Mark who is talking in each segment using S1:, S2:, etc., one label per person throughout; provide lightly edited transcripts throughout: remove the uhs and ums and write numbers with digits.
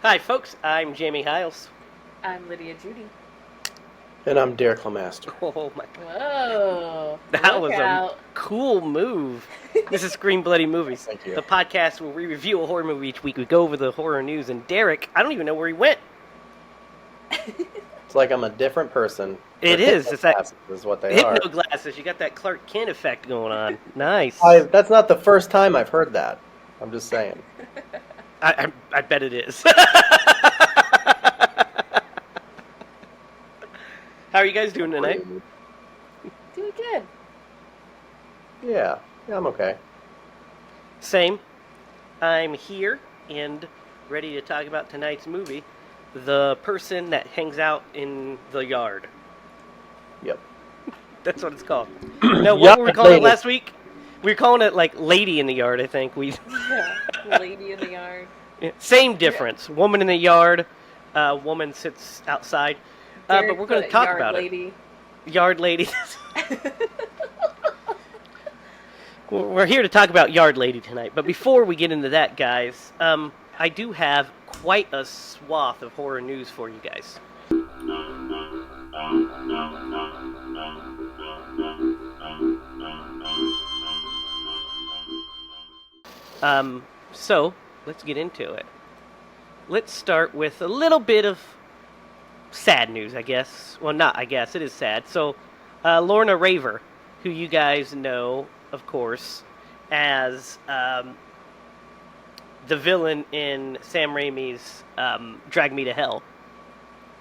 S1: Hi, folks. I'm Jamie Hiles.
S2: I'm Lydia Judy.
S3: And I'm Derek Lemaster.
S1: Oh my!
S2: Whoa,
S1: That
S2: look
S1: was a
S2: out.
S1: cool move. This is Scream Bloody Movies,
S3: Thank you.
S1: the podcast where we review a horror movie each week. We go over the horror news, and Derek, I don't even know where he went.
S3: It's like I'm a different person.
S1: It
S3: With
S1: is. It's that
S3: glasses is what they are.
S1: hypno glasses. You got that Clark Kent effect going on. Nice.
S3: That's not the first time I've heard that. I'm just saying.
S1: I bet it is. How are you guys doing tonight?
S2: Doing good.
S3: Yeah, I'm okay.
S1: Same. I'm here and ready to talk about tonight's movie, The Person That Hangs Out in the Yard.
S3: Yep.
S1: That's what it's called. No, what were we
S3: Yard
S1: calling it
S3: lady.
S1: last week? We were calling it like Lady in the Yard, I think.
S2: Yeah, lady in the yard.
S1: Same difference. Woman in the yard, woman sits outside. But
S2: Derek
S1: we're going to
S2: put
S1: talk
S2: yard
S1: about
S2: lady.
S1: it. Yard Lady. We're here to talk about Yard Lady tonight. But before we get into that, guys, I do have quite a swath of horror news for you guys. So let's get into it. Let's start with a little bit of sad news, I guess. Well, not I guess. It is sad. So, Lorna Raver, who you guys know, of course, as the villain in Sam Raimi's Drag Me to Hell.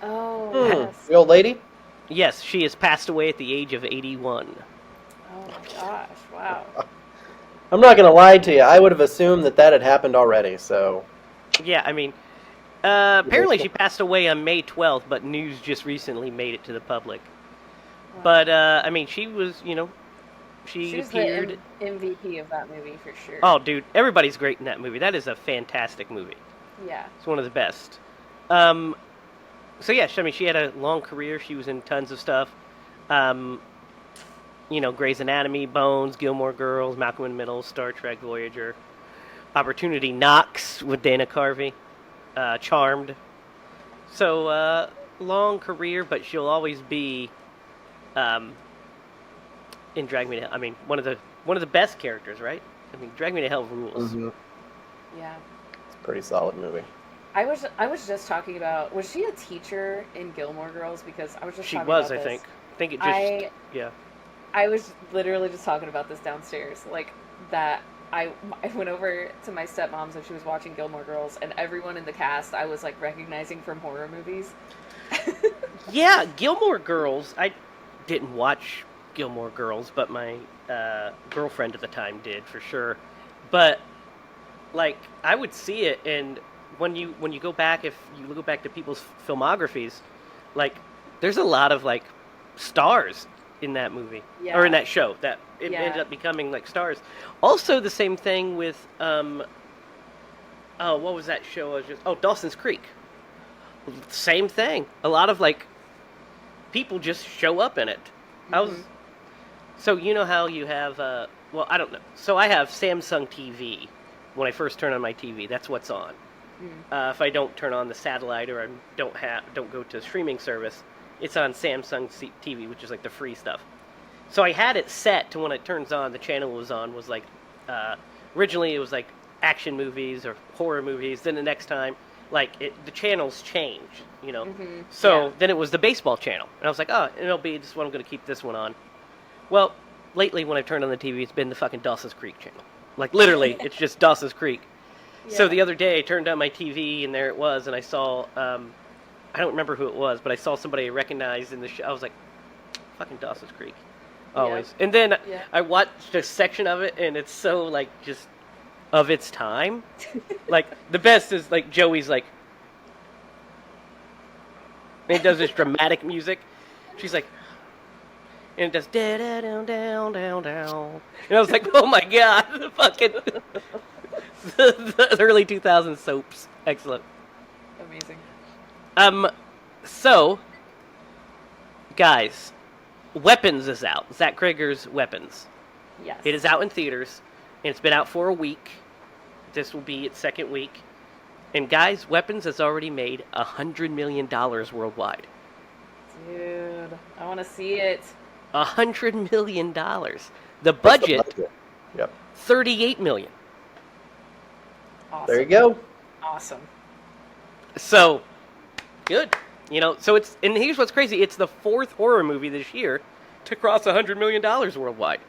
S2: Oh, yes.
S3: The old lady?
S1: Yes, she has passed away at the age of 81.
S2: Oh my gosh, wow.
S3: I'm not going to lie to you. I would have assumed that had happened already, so...
S1: Yeah, I mean, apparently she passed away on May 12th, but news just recently made it to the public.
S2: Wow.
S1: But, I mean, she was, she
S2: was
S1: appeared...
S2: the MVP of that movie for sure.
S1: Oh, dude, everybody's great in that movie. That is a fantastic movie.
S2: Yeah.
S1: It's one of the best. So yeah, I mean, she had a long career. She was in tons of stuff. Grey's Anatomy, Bones, Gilmore Girls, Malcolm in the Middle, Star Trek, Voyager, Opportunity Knocks with Dana Carvey, Charmed. So long career, but she'll always be in Drag Me to Hell. I mean, one of the best characters, right? I mean, Drag Me to Hell rules.
S3: Mm-hmm.
S2: Yeah.
S3: It's a pretty solid movie.
S2: I was just talking about, was she a teacher in Gilmore Girls? Because I was just
S1: She
S2: talking
S1: was,
S2: about
S1: I
S2: this.
S1: think. I think it just, yeah.
S2: I was literally just talking about this downstairs, like that. I went over to my stepmom's and she was watching Gilmore Girls, and everyone in the cast I was like recognizing from horror movies.
S1: Yeah, Gilmore Girls. I didn't watch Gilmore Girls, but my girlfriend at the time did for sure. But like, I would see it, and when you go back, if you go back to people's filmographies, like, there's a lot of like stars in that movie or in
S2: Yeah.
S1: that show that it
S2: Yeah.
S1: ended up becoming like stars. Also, the same thing with oh, what was that show? I was just Dawson's Creek. Same thing. A lot of like people just show up in it. I was
S2: Mhm.
S1: so you know how you have well, I don't know. So I have Samsung TV. When I first turn on my TV, that's what's on.
S2: Mm.
S1: If I don't turn on the satellite or I don't go to streaming service, it's on Samsung TV, which is like the free stuff. So I had it set to when it turns on, the channel was on was like originally it was like action movies or horror movies. Then the next time, the channels change, you know.
S2: Mhm.
S1: So
S2: Yeah.
S1: then it was the baseball channel, and I was like, oh, it'll be this one. I'm going to keep this one on. Well, lately when I've turned on the TV, it's been the fucking Dawson's Creek channel. Like literally, it's just Dawson's Creek. So
S2: Yeah.
S1: the other day, I turned on my TV, and there it was, and I saw, I don't remember who it was, but I saw somebody I recognized in the show. I was like, fucking Dawson's Creek. Always.
S2: Yep.
S1: And then
S2: Yeah.
S1: I watched a section of it, and it's so, like, just of its time. Like, the best is, like, Joey's, like, and he does this dramatic music. She's like, and it does da da down down down down. And I was like, oh my god, the fucking the early 2000s soaps, excellent.
S2: Amazing.
S1: So, guys, Weapons is out. Zach Krieger's Weapons.
S2: Yes.
S1: It is out in theaters, and it's been out for a week. This will be its second week. And guys, Weapons has already made $100 million worldwide.
S2: Dude, I want to see it.
S1: $100 million. The
S3: What's the
S1: budget,
S3: budget? Yep.
S1: $38 million.
S2: Awesome.
S3: There you go.
S2: Awesome.
S1: So, good. So and here's what's crazy. It's the 4th horror movie this year to cross $100 million worldwide.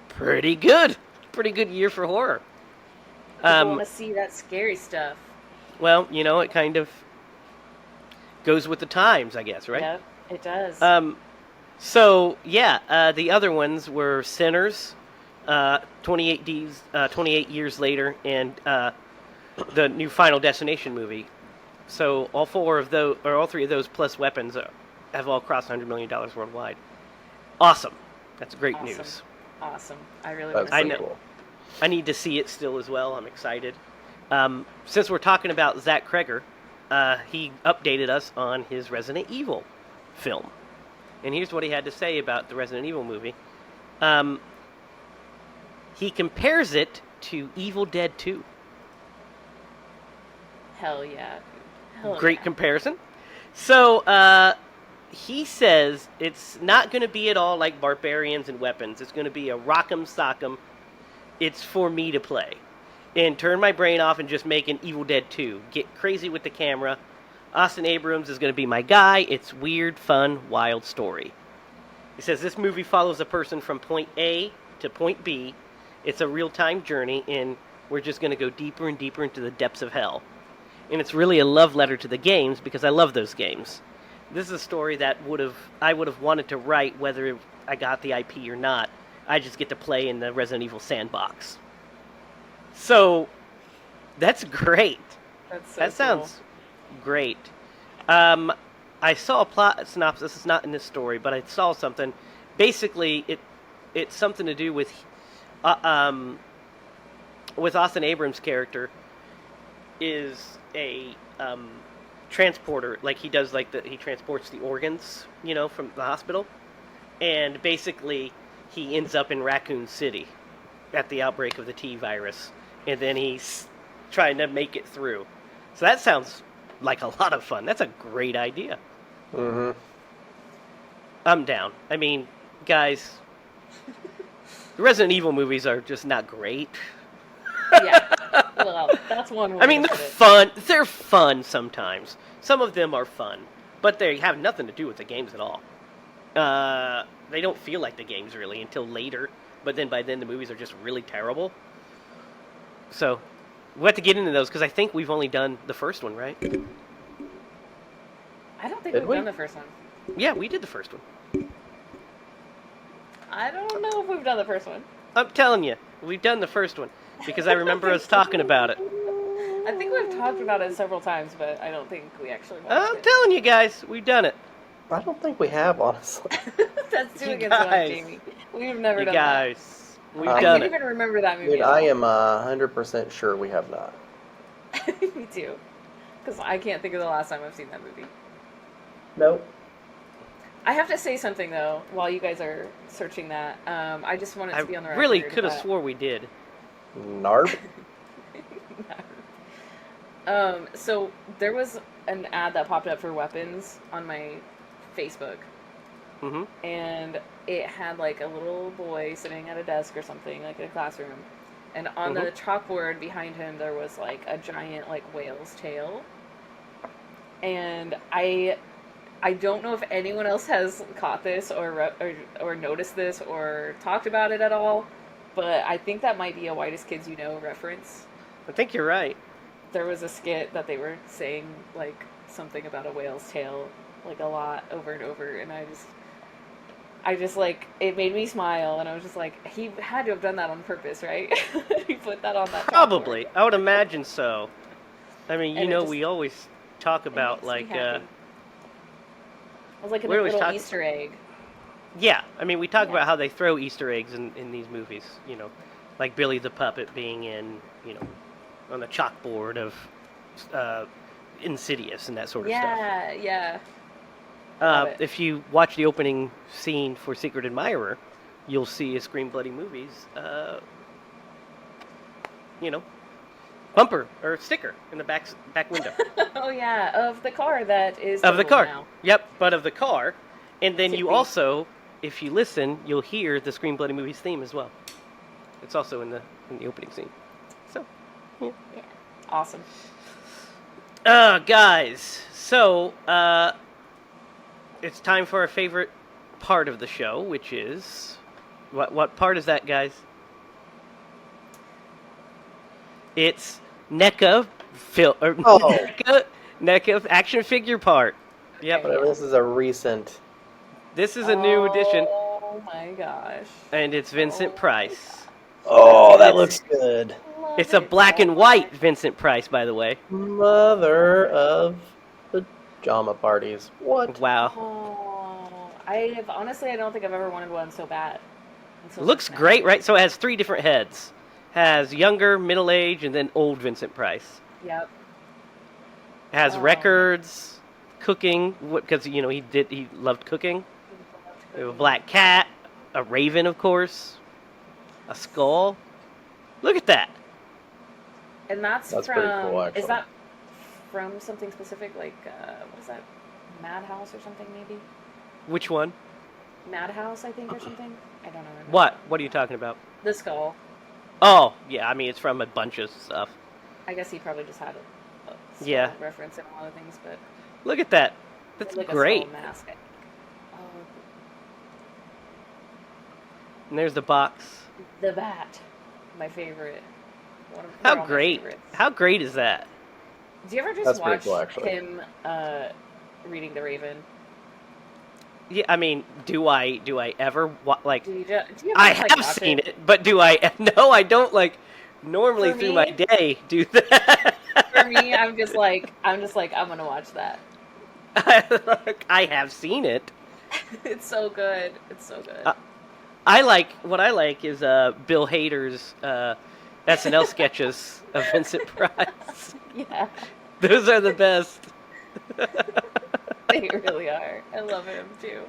S1: Pretty good. Pretty good year for horror.
S2: I want to see that scary stuff.
S1: Well, it kind of goes with the times, I guess, right?
S2: Yep, it does.
S1: So, yeah, the other ones were Sinners, 28 years later, and the new Final Destination movie. So all 4 of those, or all 3 of those, plus Weapons, have all crossed $100 million worldwide. Awesome. That's great news.
S2: Awesome. I really
S3: That's
S2: want to see
S3: pretty
S2: it.
S3: cool.
S1: I need to see it still as well. I'm excited. Since we're talking about Zach Kreger, he updated us on his Resident Evil film. And here's what he had to say about the Resident Evil movie. He compares it to Evil Dead 2.
S2: Hell yeah. Hell
S1: Great
S2: yeah.
S1: comparison. So, he says it's not going to be at all like Barbarians and Weapons. It's going to be a rock'em sock'em. It's for me to play. And turn my brain off and just make an Evil Dead 2. Get crazy with the camera. Austin Abrams is going to be my guy. It's weird, fun, wild story. He says this movie follows a person from point A to point B. It's a real-time journey, and we're just going to go deeper and deeper into the depths of hell. And it's really a love letter to the games because I love those games. This is a story that I would have wanted to write whether I got the IP or not. I just get to play in the Resident Evil sandbox. So, that's great.
S2: That's so
S1: That sounds great. I saw a plot synopsis. It's not in this story, but I saw something. Basically, it's something to do with Austin Abrams' character is a transporter. Like he does, he transports the organs, from the hospital, and basically he ends up in Raccoon City at the outbreak of the T virus, and then he's trying to make it through. So that sounds like a lot of fun. That's a great idea.
S3: Mm-hmm.
S1: I'm down. I mean, guys, the Resident Evil movies are just not great.
S2: Yeah. Well, that's one way
S1: I mean,
S2: to
S1: they're
S2: put it.
S1: fun. They're fun sometimes. Some of them are fun, but they have nothing to do with the games at all. They don't feel like the games really until later, but then by then the movies are just really terrible. So, we'll have to get into those because I think we've only done the first one, right?
S2: I don't think
S3: Did
S2: we've
S3: we?
S2: done the first one.
S1: Yeah, we did the first one.
S2: I don't know if we've done the first one.
S1: I'm telling you, we've done the first one because I remember us talking about it.
S2: I think we've talked about it several times, but I don't think we actually watched
S1: I'm
S2: it.
S1: telling you guys, we've done it.
S3: I don't think we have, honestly.
S2: That's 2
S1: You
S2: against 1,
S1: guys.
S2: Jamie. We've never
S1: You
S2: done
S1: guys, we've
S3: I
S2: that. I
S1: done
S2: can't
S1: it.
S2: even remember that movie.
S3: Dude,
S2: at
S3: I
S2: all.
S3: am 100% sure we have not.
S2: Me too. Because I can't think of the last time I've seen that movie.
S3: Nope.
S2: I have to say something though, while you guys are searching that. I just wanted
S1: I
S2: to be on the record.
S1: really could have
S2: that-
S1: swore we did.
S3: Narb?
S2: So there was an ad that popped up for Weapons on my Facebook,
S1: Mm-hmm.
S2: and it had like a little boy sitting at a desk or something, like in a classroom, and on the chalkboard behind him there was like a giant like whale's tail, and I don't know if anyone else has caught this or noticed this or talked about it at all, but I think that might be a Whitest Kids You Know reference.
S1: I think you're right.
S2: There was a skit that they were saying like something about a whale's tail like a lot over and over, and I just like, it made me smile, and I was just like, he had to have done that on purpose, right? He put that on that
S1: Probably. I would imagine so. I mean,
S2: And it just-
S1: we always talk
S2: It
S1: about,
S2: makes me
S1: like,
S2: happy. It was like a
S1: we always
S2: little
S1: talk-
S2: Easter egg.
S1: yeah, I mean, we talk
S2: Yeah.
S1: about how they throw Easter eggs in these movies, like Billy the Puppet being on the chalkboard of Insidious and that sort of stuff.
S2: Yeah, yeah. Love it.
S1: If you watch the opening scene for Secret Admirer, you'll see a Scream Bloody Movies, bumper or sticker in the back window
S2: Oh yeah, of the car that is
S1: of the
S2: totaled
S1: car.
S2: now.
S1: Yep, but of the car. And then you
S2: Tippy.
S1: also, if you listen, you'll hear the Scream Bloody Movies theme as well. It's also in the opening scene. So, yeah.
S2: Yeah, awesome.
S1: Guys, so it's time for our favorite part of the show, which is what part is that, guys? It's NECA
S3: Oh.
S1: NECA action figure part. Yep.
S3: Whatever. This is a recent.
S1: This is a new edition,
S2: Oh my gosh.
S1: and it's Vincent
S2: Oh my
S1: Price.
S3: Oh, that
S1: It's-
S3: looks good.
S2: Love
S1: It's a
S2: it
S1: black
S2: so
S1: and white
S2: much.
S1: Vincent Price, by the way.
S3: Mother of pajama parties. What?
S1: Wow.
S2: Oh, I don't think I've ever wanted one so bad. until
S1: Looks
S2: just now.
S1: great, right? So it has 3 different heads. Has younger, middle age, and then old Vincent Price.
S2: Yep.
S1: Has
S2: Oh.
S1: records, cooking, because he loved cooking. We have a black cat, a raven, of course, a skull. Look at that.
S2: And that's
S3: That's
S2: from.
S3: pretty cool, actually.
S2: Is that from something specific? Like what is that? Madhouse or something maybe?
S1: Which one?
S2: Madhouse, I think, or something. I don't know.
S1: What? What are you talking about?
S2: The skull.
S1: Oh, yeah. I mean, it's from a bunch of stuff.
S2: I guess he probably just had a skull
S1: Yeah.
S2: reference in a lot of things, but
S1: Look at that. That's
S2: like
S1: great.
S2: a skull mask. I think. Oh,
S1: And there's the box.
S2: the bat, my favorite. They're
S1: How
S2: all my
S1: great!
S2: favorites.
S1: How great is that?
S2: Do you ever just
S3: That's pretty
S2: watch
S3: cool, actually.
S2: him reading The Raven?
S1: Yeah, I mean, do I ever like?
S2: Do you ever
S1: I
S2: just, like,
S1: have
S2: watch
S1: seen
S2: it?
S1: it, but do I? No, I don't like normally
S2: For
S1: through my
S2: me-
S1: day do that.
S2: For me, I'm just like I'm gonna watch that.
S1: I have seen it.
S2: It's so good. It's so good.
S1: What I like is Bill Hader's SNL sketches of Vincent Price.
S2: Yeah,
S1: Those are the best.
S2: they really are. I love him too.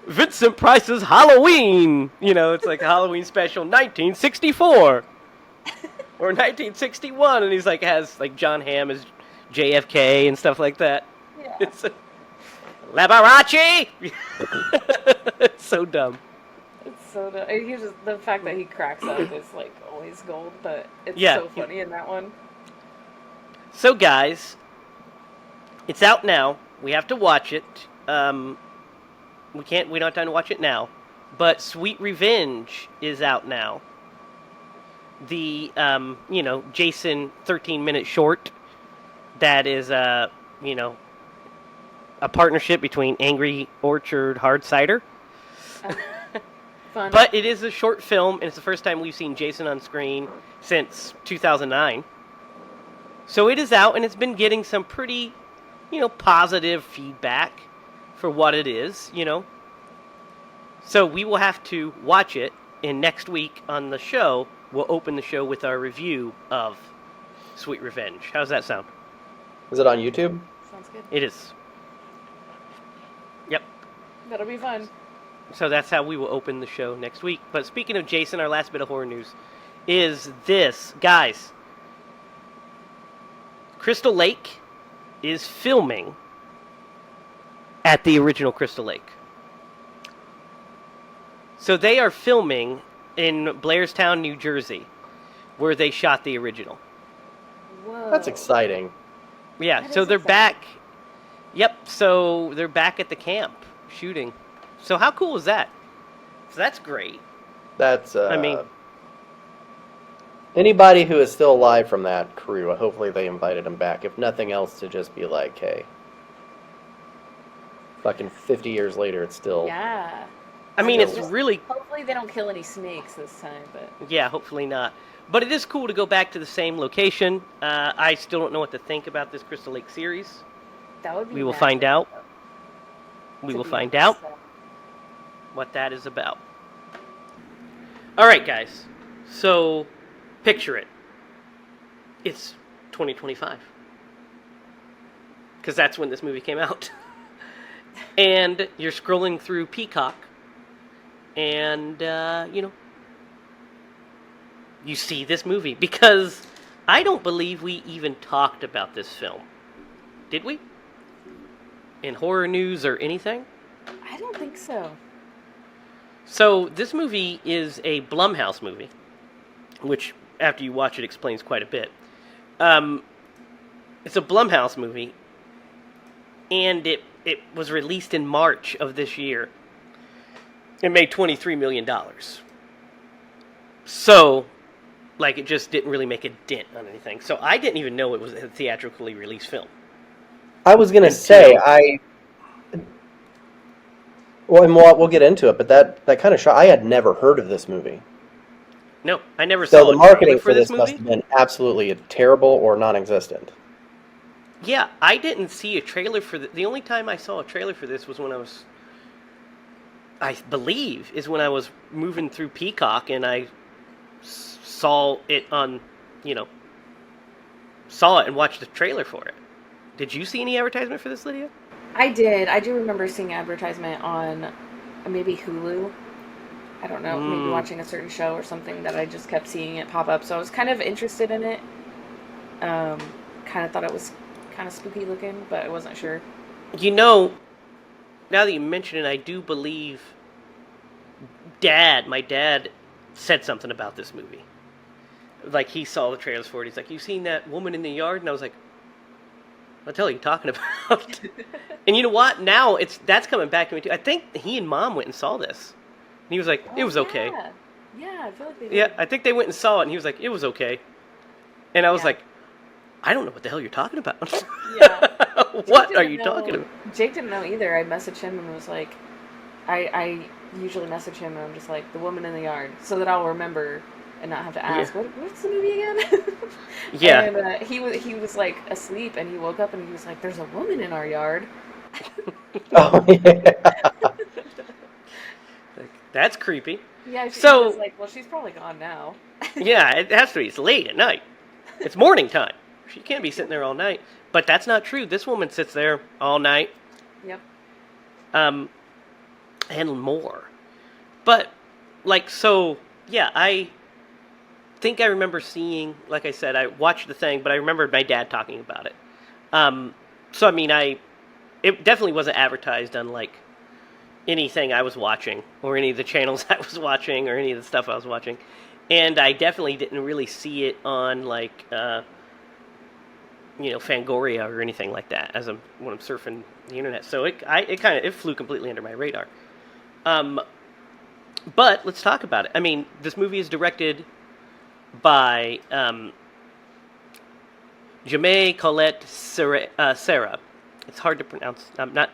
S1: Vincent Price's Halloween. It's like Halloween special 1964 or 1961, and he's like has like John Hamm as JFK and stuff like that.
S2: Yeah.
S1: It's Liberace. It's so dumb.
S2: It's so dumb. And the fact that he cracks up is like always gold, but it's
S1: Yeah.
S2: so funny in that one.
S1: So guys, it's out now. We have to watch it. We don't have time to watch it now. But Sweet Revenge is out now. The Jason 13-minute short that is a partnership between Angry Orchard Hard Cider.
S2: Fun.
S1: But it is a short film, and it's the first time we've seen Jason on screen since 2009. So it is out, and it's been getting some pretty, positive feedback for what it is, So we will have to watch it, and next week on the show, we'll open the show with our review of Sweet Revenge. How's that sound?
S3: Is it on YouTube?
S2: Sounds good.
S1: It is. Yep.
S2: That'll be fun.
S1: So that's how we will open the show next week. But speaking of Jason, our last bit of horror news is this. Guys, Crystal Lake is filming at the original Crystal Lake. So they are filming in Blairstown, New Jersey, where they shot the original.
S2: Whoa.
S3: That's exciting.
S1: Yeah,
S2: That
S1: so
S2: is
S1: they're
S2: exciting.
S1: back. Yep, so they're back at the camp shooting. So how cool is that? So that's great.
S3: That's.
S1: I mean-
S3: Anybody who is still alive from that crew, hopefully they invited him back. If nothing else, to just be like, hey, fucking 50 years later, it's still.
S2: Yeah.
S1: I mean, it's
S3: Still-
S1: really,
S2: Hopefully they don't kill any snakes this time, but
S1: yeah, hopefully not. But it is cool to go back to the same location. I still don't know what to think about this Crystal Lake series.
S2: that would be.
S1: We will
S2: magic,
S1: find out.
S2: though,
S1: We
S2: to
S1: will
S2: be
S1: find
S2: honest,
S1: out
S2: so.
S1: what that is about. All right, guys. So, picture it. It's 2025. Because that's when this movie came out. And you're scrolling through Peacock. And, you see this movie. Because I don't believe we even talked about this film. Did we? In horror news or anything?
S2: I don't think so.
S1: So, this movie is a Blumhouse movie, which, after you watch it, explains quite a bit. Um, it's a Blumhouse movie, and it was released in March of this year. It made $23 million. So, like, it just didn't really make a dent on anything. So, I didn't even know it was a theatrically released film.
S3: I was gonna say well, and we'll get into it, but that kind of shock. I had never heard of this movie,
S1: No, I never
S3: so
S1: saw
S3: the
S1: a trailer
S3: marketing
S1: for
S3: for
S1: this
S3: this must
S1: movie.
S3: have been absolutely terrible or non-existent.
S1: Yeah, I didn't see a trailer for the only time I saw a trailer for this was when I believe, is when I was moving through Peacock and I saw it on, you know, saw it and watched the trailer for it. Did you see any advertisement for this, Lydia?
S2: I did. I do remember seeing advertisement on maybe Hulu. I don't know, maybe
S1: Mm.
S2: watching a certain show or something that I just kept seeing it pop up. So I was kind of interested in it. Um, kind of thought it was kind of spooky looking, but I wasn't sure.
S1: You know, now that you mention it, I do believe my dad said something about this movie. Like, he saw the trailers for it. He's like, "You seen that woman in the yard?" And I was like, "What the hell are you talking about?" And you know what? Now that's coming back to me too. I think he and Mom went and saw this. And he was like, "It
S2: Oh,
S1: was okay."
S2: yeah. Yeah, I feel like they
S1: Yeah,
S2: did.
S1: I think they went and saw it, and he was like, "It was okay." And I was
S2: Yeah.
S1: like, "I don't know what the hell you're talking about."
S2: Yeah.
S1: What
S2: Jake
S1: are
S2: didn't
S1: you
S2: know-
S1: talking about?
S2: Jake didn't know either. I messaged him and was like, I usually message him and I'm just like, the woman in the yard, so that I'll remember and not have to ask, what's the movie again?
S1: Yeah.
S2: And he was like asleep and he woke up and he was like, there's a woman in our yard.
S3: Oh yeah.
S1: Like, that's creepy.
S2: Yeah, he
S1: So-
S2: was like, well, she's probably gone now.
S1: Yeah, it has to be. It's late at night. It's morning time. She can't be sitting there all night. But that's not true. This woman sits there all night,
S2: Yep.
S1: and more. But, like, so, yeah, I think I remember seeing, like I said, I watched the thing, but I remembered my dad talking about it. So, I mean, it definitely wasn't advertised on, like, anything I was watching, or any of the channels I was watching, or any of the stuff I was watching. And I definitely didn't really see it on, like, Fangoria or anything like that when I'm surfing the internet. So it flew completely under my radar. But let's talk about it. I mean, this movie is directed by Jaume Colette Serra. It's hard to pronounce. I'm not,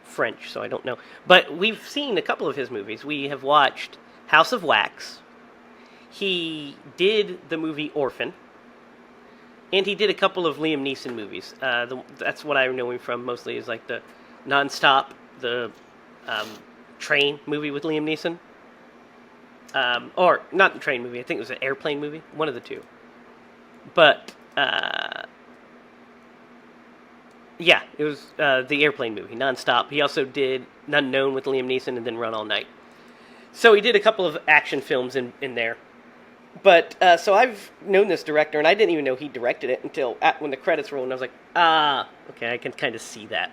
S1: French, so I don't know. But we've seen a couple of his movies. We have watched House of Wax. He did the movie Orphan. And he did a couple of Liam Neeson movies. That's what I know him from mostly, is like the Nonstop, the train movie with Liam Neeson. Or not the train movie, I think it was an airplane movie. One of the two. But, yeah, it was the airplane movie, Nonstop. He also did Unknown with Liam Neeson and then Run All Night. So he did a couple of action films in there. But, so I've known this director, and I didn't even know he directed it until when the credits rolled, and I was like, okay, I can kind of see that.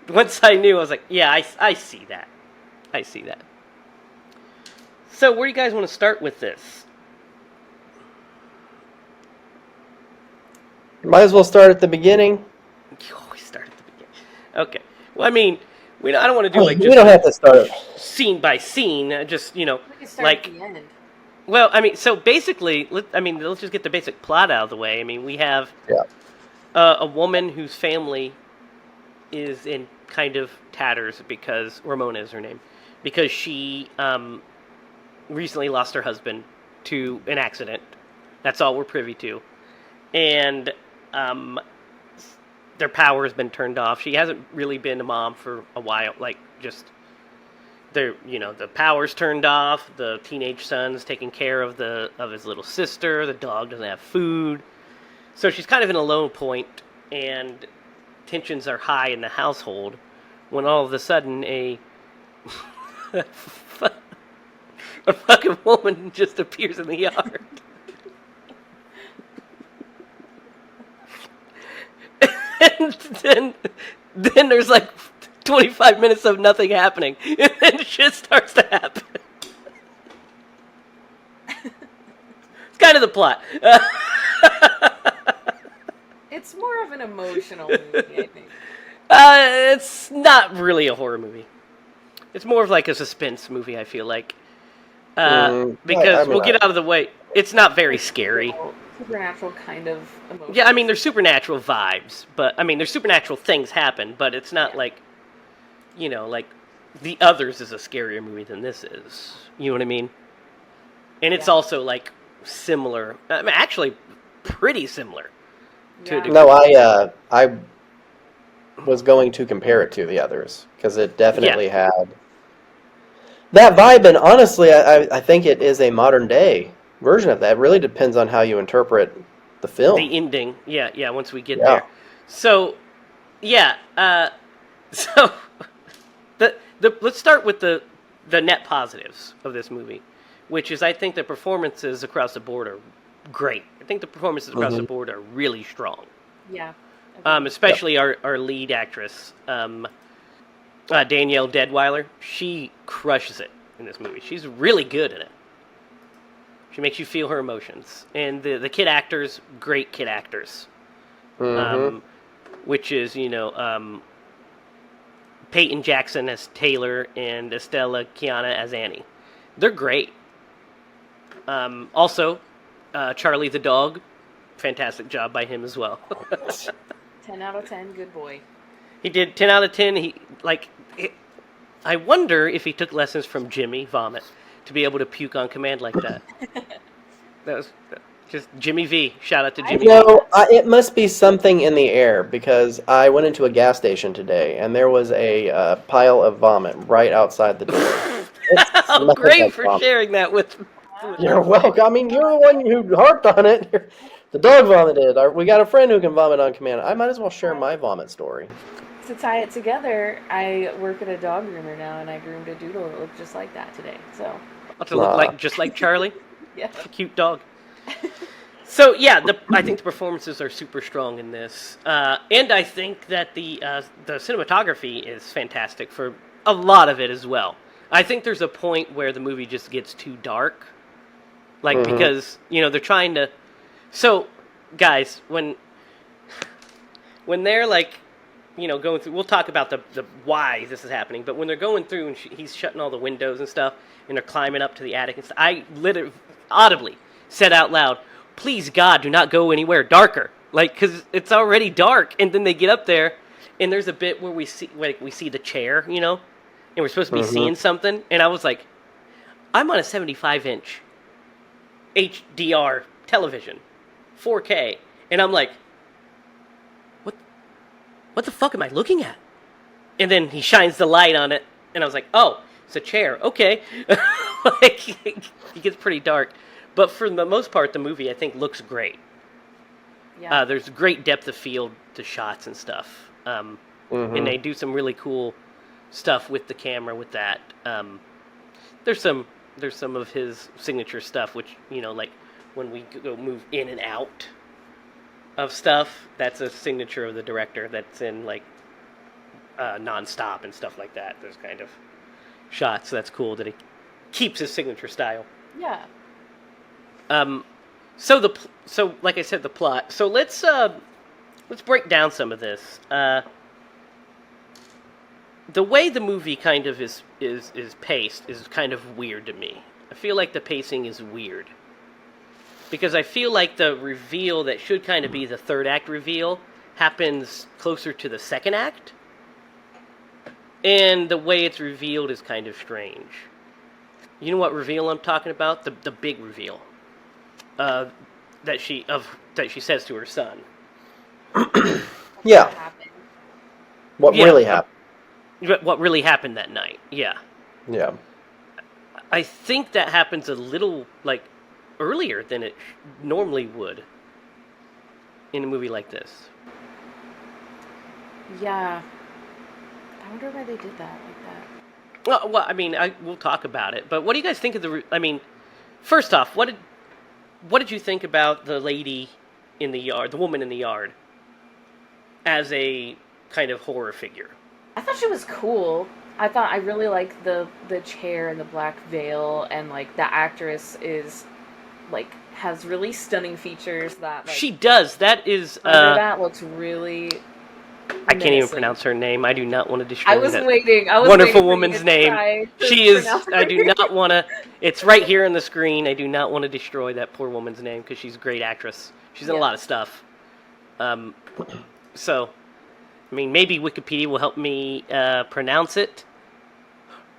S1: Once I knew, I was like, yeah, I see that. I see that. So, where do you guys want to start with this?
S3: Might as well start at the beginning.
S1: You always start at the beginning. Okay. Well, I mean, I don't want to do, like,
S3: We
S1: just
S3: don't have to start.
S1: scene by scene, just,
S2: We can start
S1: like...
S2: at the end.
S1: Well, I mean, so basically, let's just get the basic plot out of the way. I mean, we have a woman whose family is in kind of tatters because Ramona is her name, because she recently lost her husband to an accident. That's all we're privy to, and their power has been turned off. She hasn't really been a mom for a while, like just. The power's turned off. The teenage son's taking care of his little sister. The dog doesn't have food, so she's kind of in a low point, and tensions are high in the household. When all of a sudden a fucking woman just appears in the yard. and then there's like 25 minutes of nothing happening, and then shit starts to happen. It's kind of the plot.
S2: It's more of an emotional movie, I think.
S1: It's not really a horror movie. It's more of like a suspense movie, I feel like. Because we'll get out of the way. It's not very scary.
S2: Supernatural kind of emotion.
S1: Yeah, I mean, there's supernatural vibes, but I mean, there's supernatural things happen, but it's not like, like The Others is a scarier movie than this is. You know what I mean? And it's also like similar. I mean, actually, pretty similar. To a degree.
S3: No, I was going to compare it to The Others because it definitely had that vibe, and honestly, I think it is a modern day version of that. It really depends on how you interpret the film.
S1: The ending, yeah. Once we get there, so so let's start with the net positives of this movie, which is I think the performances across the board are great. I think the performances across the board are really strong.
S2: Yeah.
S1: Especially our lead actress, Danielle Deadweiler. She crushes it in this movie. She's really good in it. She makes you feel her emotions. And the kid actors, great kid actors. Which is, Peyton Jackson as Taylor and Estella Kiana as Annie. They're great. Also, Charlie the dog, fantastic job by him as well.
S2: 10 out of 10, good boy.
S1: He did 10 out of 10. I wonder if he took lessons from Jimmy Vomit to be able to puke on command like that. That was just Jimmy V. Shout out to Jimmy V.
S3: It must be something in the air because I went into a gas station today and there was a pile of vomit right outside the door.
S1: Oh, great for sharing that with me.
S3: You're welcome. I mean, you're the one who harped on it. The dog vomited. We got a friend who can vomit on command. I might as well share my vomit story.
S2: To tie it together, I work at a dog groomer now, and I groomed a doodle that looked just like that today. So.
S1: To look just like Charlie?
S2: Yeah.
S1: It's a cute dog. So, yeah, I think the performances are super strong in this. And I think that the cinematography is fantastic for a lot of it as well. I think there's a point where the movie just gets too dark. Because, they're trying to... So, guys, when they're, going through... We'll talk about the why this is happening, but when they're going through and he's shutting all the windows and stuff, and they're climbing up to the attic and stuff, I literally, audibly said out loud, please, God, do not go anywhere darker. Because it's already dark, and then they get up there, and there's a bit where we see the chair, and we're supposed to be seeing something, and I was like, I'm on a 75-inch HDR television, 4K, and I'm like, what the fuck am I looking at? And then he shines the light on it, and I was like, oh, it's a chair, okay. It gets pretty dark, but for the most part, the movie, I think, looks great. Yeah. There's great depth of field to shots and stuff, and they do some really cool stuff with the camera with that. There's some of his signature stuff, which, like when we go move in and out of stuff, that's a signature of the director that's in non-stop and stuff like that. Those kind of shots. So that's cool that he keeps his signature style.
S2: Yeah.
S1: So like I said, the plot. So let's break down some of this. The way the movie kind of is paced is kind of weird to me. I feel like the pacing is weird. Because I feel like the reveal that should kind of be the third act reveal happens closer to the second act. And the way it's revealed is kind of strange. You know what reveal I'm talking about? The big reveal. That she says to her son.
S3: Yeah. What really happened?
S1: What really happened that night? Yeah.
S3: Yeah.
S1: I think that happens a little earlier than it normally would in a movie like this.
S2: Yeah. I wonder why they did that like that.
S1: Well, I mean, we'll talk about it. But what do you guys think of first off, what did you think about the lady in the yard, the woman in the yard? as a kind of horror figure.
S2: I thought she was cool. I really like the chair and the black veil, and like the actress is like has really stunning features that like
S1: She does. That is.
S2: under that looks really
S1: I can't even
S2: menacing.
S1: pronounce her name. I do not want to destroy
S2: I was
S1: that
S2: waiting. I was
S1: wonderful
S2: waiting for
S1: woman's
S2: you to
S1: name.
S2: try to
S1: She is.
S2: pronounce
S1: I
S2: her
S1: do
S2: name.
S1: not want to. It's right here on the screen. I do not want to destroy that poor woman's name because she's a great actress. She's in a
S2: Yeah.
S1: lot of stuff. So, I mean, maybe Wikipedia will help me pronounce it.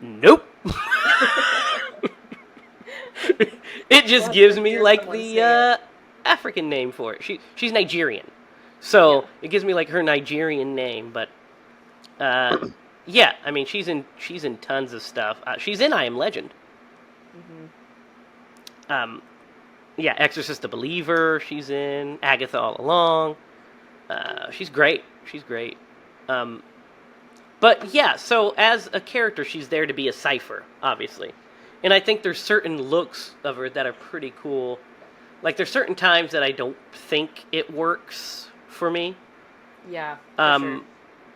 S1: Nope. It just
S2: Well,
S1: gives
S2: let's
S1: me
S2: hear
S1: like
S2: someone say
S1: the African name for it. She's Nigerian, so
S2: Yeah.
S1: it gives me like her Nigerian name. But yeah, I mean she's in tons of stuff. She's in I Am Legend.
S2: Mhm.
S1: Yeah, Exorcist the Believer. She's in Agatha All Along. She's great. She's great. But yeah, so as a character, she's there to be a cipher, obviously. And I think there's certain looks of her that are pretty cool. Like there's certain times that I don't think it works for me.
S2: Yeah. For
S1: Um,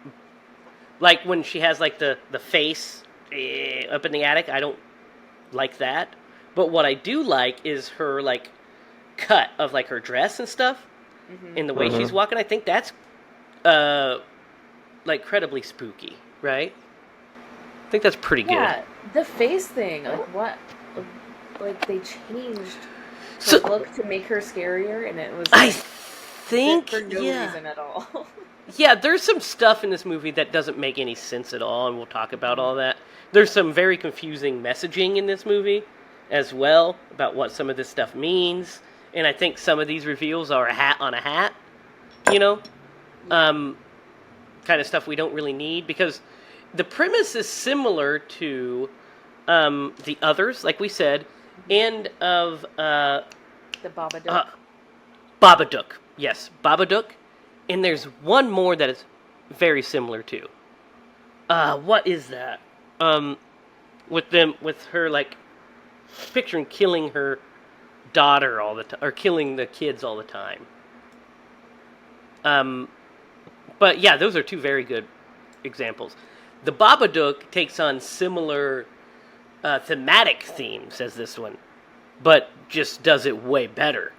S2: sure.
S1: like when she has like the face up in the attic, I don't like that. But what I do like is her like cut of like her dress and stuff,
S2: Mhm.
S1: and the way she's
S3: Mhm.
S1: walking. I think that's like incredibly spooky, right? I think that's pretty
S2: Yeah, the face thing, like what, like they changed her
S1: good. So
S2: look to make her scarier, and it was
S1: I
S2: like
S1: think
S2: for no
S1: yeah.
S2: reason at all.
S1: Yeah, there's some stuff in this movie that doesn't make any sense at all, and we'll talk about all that. There's some very confusing messaging in this movie as well about what some of this stuff means, and I think some of these reveals are a hat on a hat, you know, kind of stuff we don't really need because the premise is similar to the others, like we said, and of
S2: The Babadook.
S1: Babadook. Yes, Babadook. And there's one more that is very similar too. What is that? With her like picturing killing her daughter all the time, or killing the kids all the time. But yeah, those are two very good examples. The Babadook takes on similar thematic themes as this one, but just does it way better.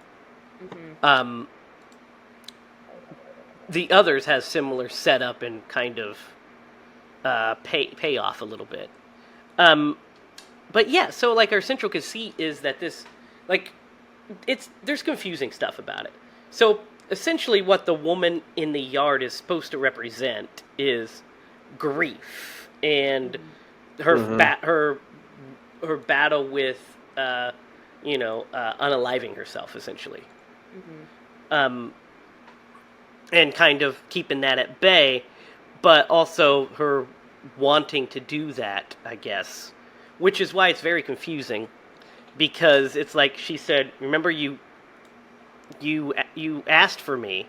S2: Mhm.
S1: The others has similar setup and kind of payoff a little bit. But yeah, so like our central conceit is that this, like, there's confusing stuff about it. So essentially, what the woman in the yard is supposed to represent is grief and her her battle with unaliving herself essentially. And kind of keeping that at bay, but also her wanting to do that, I guess. Which is why it's very confusing, because it's like she said, "Remember you asked for me,"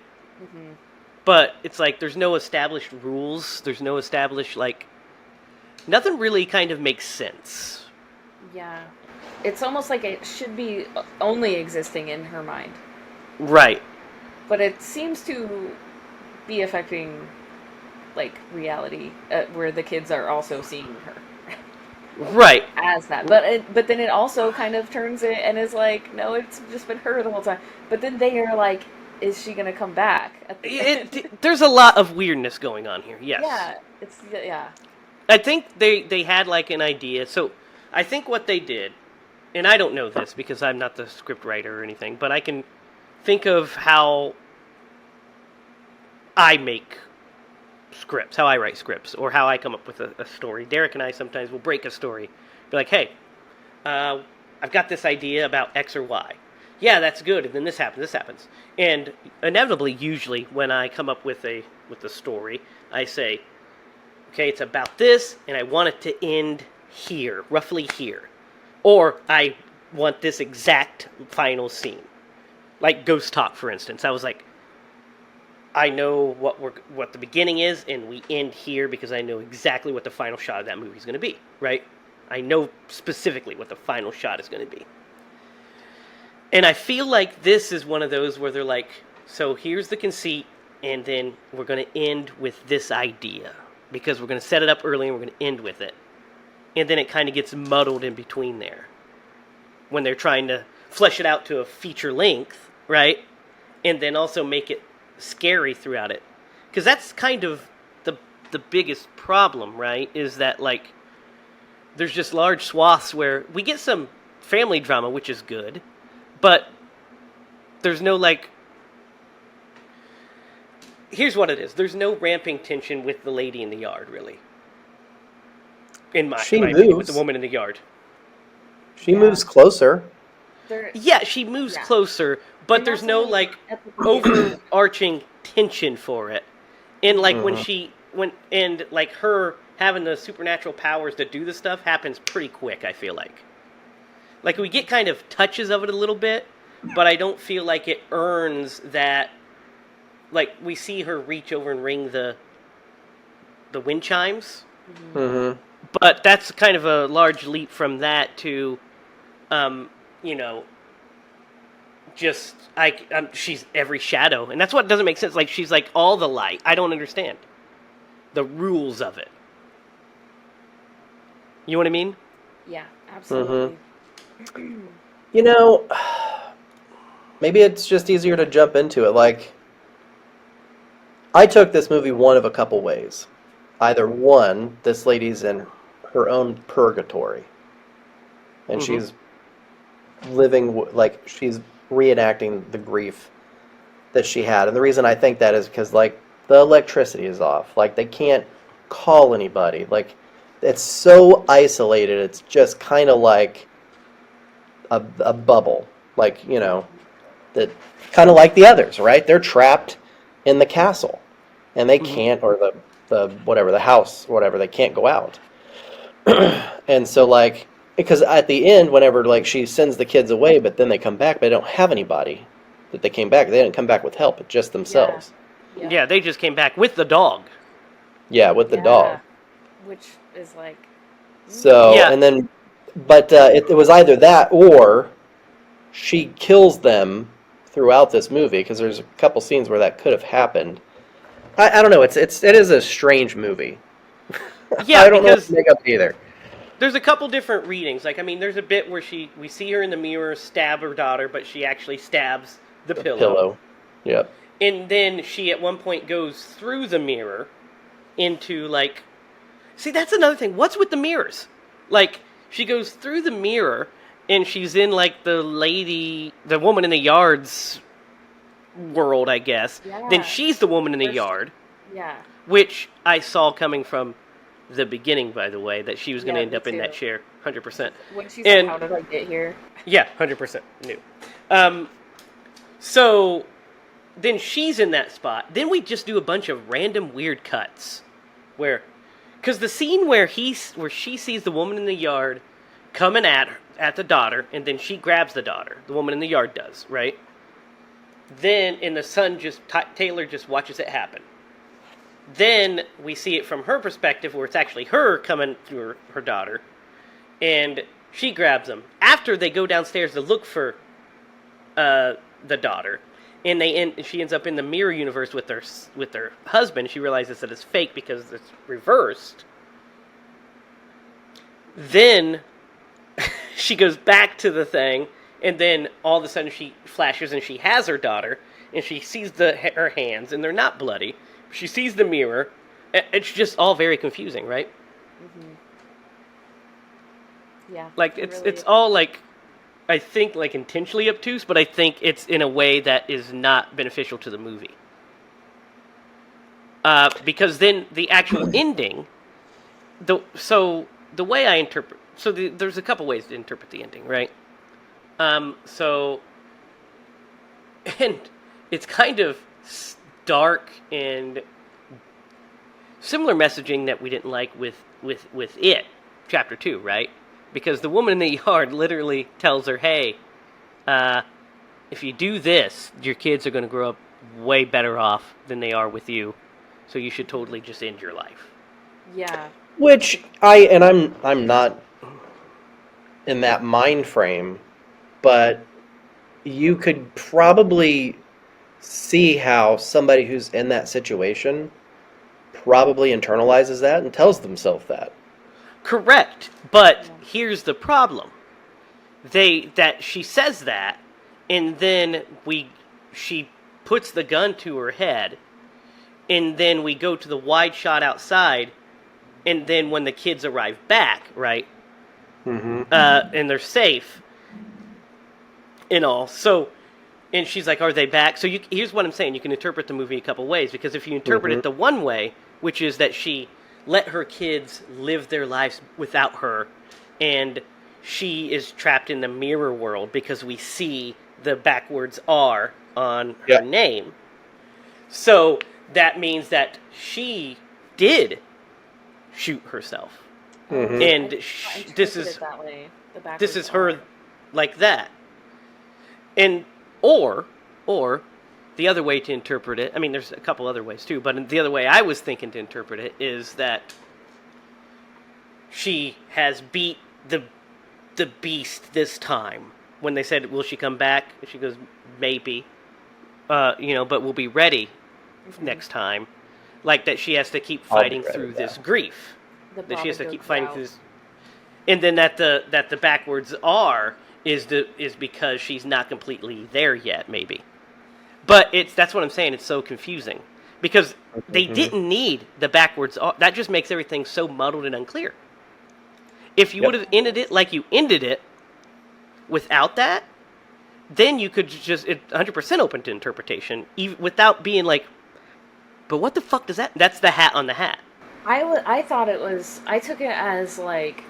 S1: but it's like there's no established rules. There's no established like nothing really kind of makes sense.
S2: Yeah, it's almost like it should be only existing in her mind,
S1: Right.
S2: but it seems to be affecting like reality, where the kids are also seeing her
S1: Right.
S2: as that. But then it also kind of turns it and is like, no, it's just been her the whole time. But then they are like, is she gonna come back at the end?
S1: There's a lot of weirdness going on here. Yes.
S2: Yeah.
S1: I think they had like an idea. So I think what they did, and I don't know this because I'm not the script writer or anything, but I can think of how I make scripts, how I write scripts, or how I come up with a story. Derek and I sometimes will break a story. Be like, hey, I've got this idea about X or Y. Yeah, that's good, and then this happens. And inevitably, usually, when I come up with the story, I say, okay, it's about this, and I want it to end here, roughly here. Or I want this exact final scene. Like Ghost Talk, for instance. I was like, I know what the beginning is, and we end here because I know exactly what the final shot of that movie is going to be, right? I know specifically what the final shot is going to be. And I feel like this is one of those where they're like, so here's the conceit, and then we're going to end with this idea because we're going to set it up early and we're going to end with it. And then it kind of gets muddled in between there when they're trying to flesh it out to a feature length, right? And then also make it scary throughout it. Because that's kind of the biggest problem, right? Is that, like, there's just large swaths where we get some family drama, which is good, but there's no, like... Here's what it is. There's no ramping tension with the lady in the yard, really. In my opinion, with the woman in the yard.
S3: She moves closer.
S1: Yeah, she moves closer, but there's no, like, overarching tension for it. And, like, like, her having the supernatural powers to do this stuff happens pretty quick, I feel like. Like, we get kind of touches of it a little bit, but I don't feel like it earns that. Like, we see her reach over and ring the wind chimes.
S3: Mm-hmm.
S1: But that's kind of a large leap from that to, just, she's every shadow. And that's what doesn't make sense. Like, she's like all the light. I don't understand the rules of it. You know what I mean?
S2: Yeah, absolutely.
S3: Mm-hmm. Maybe it's just easier to jump into it. Like, I took this movie one of a couple ways. Either one, this lady's in her own purgatory. And she's living, like, she's reenacting the grief that she had. And the reason I think that is because, like, the electricity is off. Like, they can't call anybody. Like, it's so isolated. It's just kind of like a bubble. Like, that kind of like the others, right? They're trapped in the castle. And they can't, or the house, whatever, they can't go out. And so, like, because at the end, whenever, like, she sends the kids away, but then they come back, but they don't have anybody that they came back. They didn't come back with help, it's just themselves.
S1: Yeah, they just came back with the dog.
S3: Yeah, with the dog.
S2: Which is like...
S3: So, and then, but it was either that or she kills them throughout this movie, because there's a couple scenes where that could have happened. I don't know, it is a strange movie.
S1: Yeah,
S3: I don't know what to make up either.
S1: There's a couple different readings. Like, I mean, there's a bit where we see her in the mirror stab her daughter, but she actually stabs the pillow.
S3: Yep.
S1: And then she at one point goes through the mirror into, like... See, that's another thing. What's with the mirrors? Like, she goes through the mirror, and she's in, like, the woman in the yard's world, I guess.
S2: Yeah.
S1: Then she's the woman in the yard.
S2: Yeah.
S1: Which I saw coming from the beginning, by the way, that she was going to end up in that chair, 100%.
S2: When she said, how did I get here?
S1: Yeah, 100% knew. So then she's in that spot. Then we just do a bunch of random weird cuts. Because the scene where she sees the woman in the yard coming at the daughter, and then she grabs the daughter. The woman in the yard does, right? Then, and the son Taylor just watches it happen. Then we see it from her perspective, where it's actually her coming through her daughter, and she grabs him. After they go downstairs to look for the daughter, and she ends up in the mirror universe with her husband. She realizes that it's fake because it's reversed. Then she goes back to the thing, and then all of a sudden she flashes and she has her daughter, and she sees her hands, and they're not bloody. She sees the mirror. It's just all very confusing, right?
S2: Mm-hmm. Yeah.
S1: Like, it's all, like, I think, like, intentionally obtuse, but I think it's in a way that is not beneficial to the movie. Because then the actual ending, so the way I interpret... So there's a couple ways to interpret the ending, right? And it's kind of dark and similar messaging that we didn't like with It, Chapter 2, right? Because the woman in the yard literally tells her, hey, if you do this, your kids are going to grow up way better off than they are with you, so you should totally just end your life.
S2: Yeah.
S3: Which I'm not in that mind frame, but you could probably see how somebody who's in that situation probably internalizes that and tells themselves that.
S1: Correct. But
S2: Yeah.
S1: here's the problem. She says that, and then she puts the gun to her head, and then we go to the wide shot outside, and then when the kids arrive back, right,
S3: Mm-hmm.
S1: and they're safe and all. So, and she's like, "Are they back?" So here's what I'm saying: you can interpret the movie a couple ways, because if you interpret
S3: Mm-hmm.
S1: it the one way, which is that she let her kids live their lives without her, and she is trapped in the mirror world because we see the backwards R on her
S3: Yeah.
S1: name. So that means that she did shoot herself,
S2: Oh,
S3: Mm-hmm.
S2: I
S1: and
S2: did not
S1: this
S2: interpret
S1: is
S2: it that way. The
S1: this
S2: backwards
S1: is her
S2: R.
S1: like that. And or the other way to interpret it, I mean there's a couple other ways too, but the other way I was thinking to interpret it is that she has beat the beast this time. When they said, "Will she come back?" She goes, "Maybe." But we'll be ready next time. Like that she has to keep
S3: I'll be
S1: fighting
S3: ready,
S1: through
S3: yeah.
S1: this grief.
S2: The
S1: That she has to keep
S2: Babadook
S1: fighting
S2: route.
S1: through this, and then that the backwards R is because she's not completely there yet, maybe. But that's what I'm saying. It's so confusing because they
S3: Mm-hmm.
S1: didn't need the backwards R. That just makes everything so muddled and unclear. If you would
S3: Yep.
S1: have ended it like you ended it without that, then you could just 100% open to interpretation, even without being like, "But what the fuck does that?" That's the hat on the hat.
S2: I thought it was. I took it as like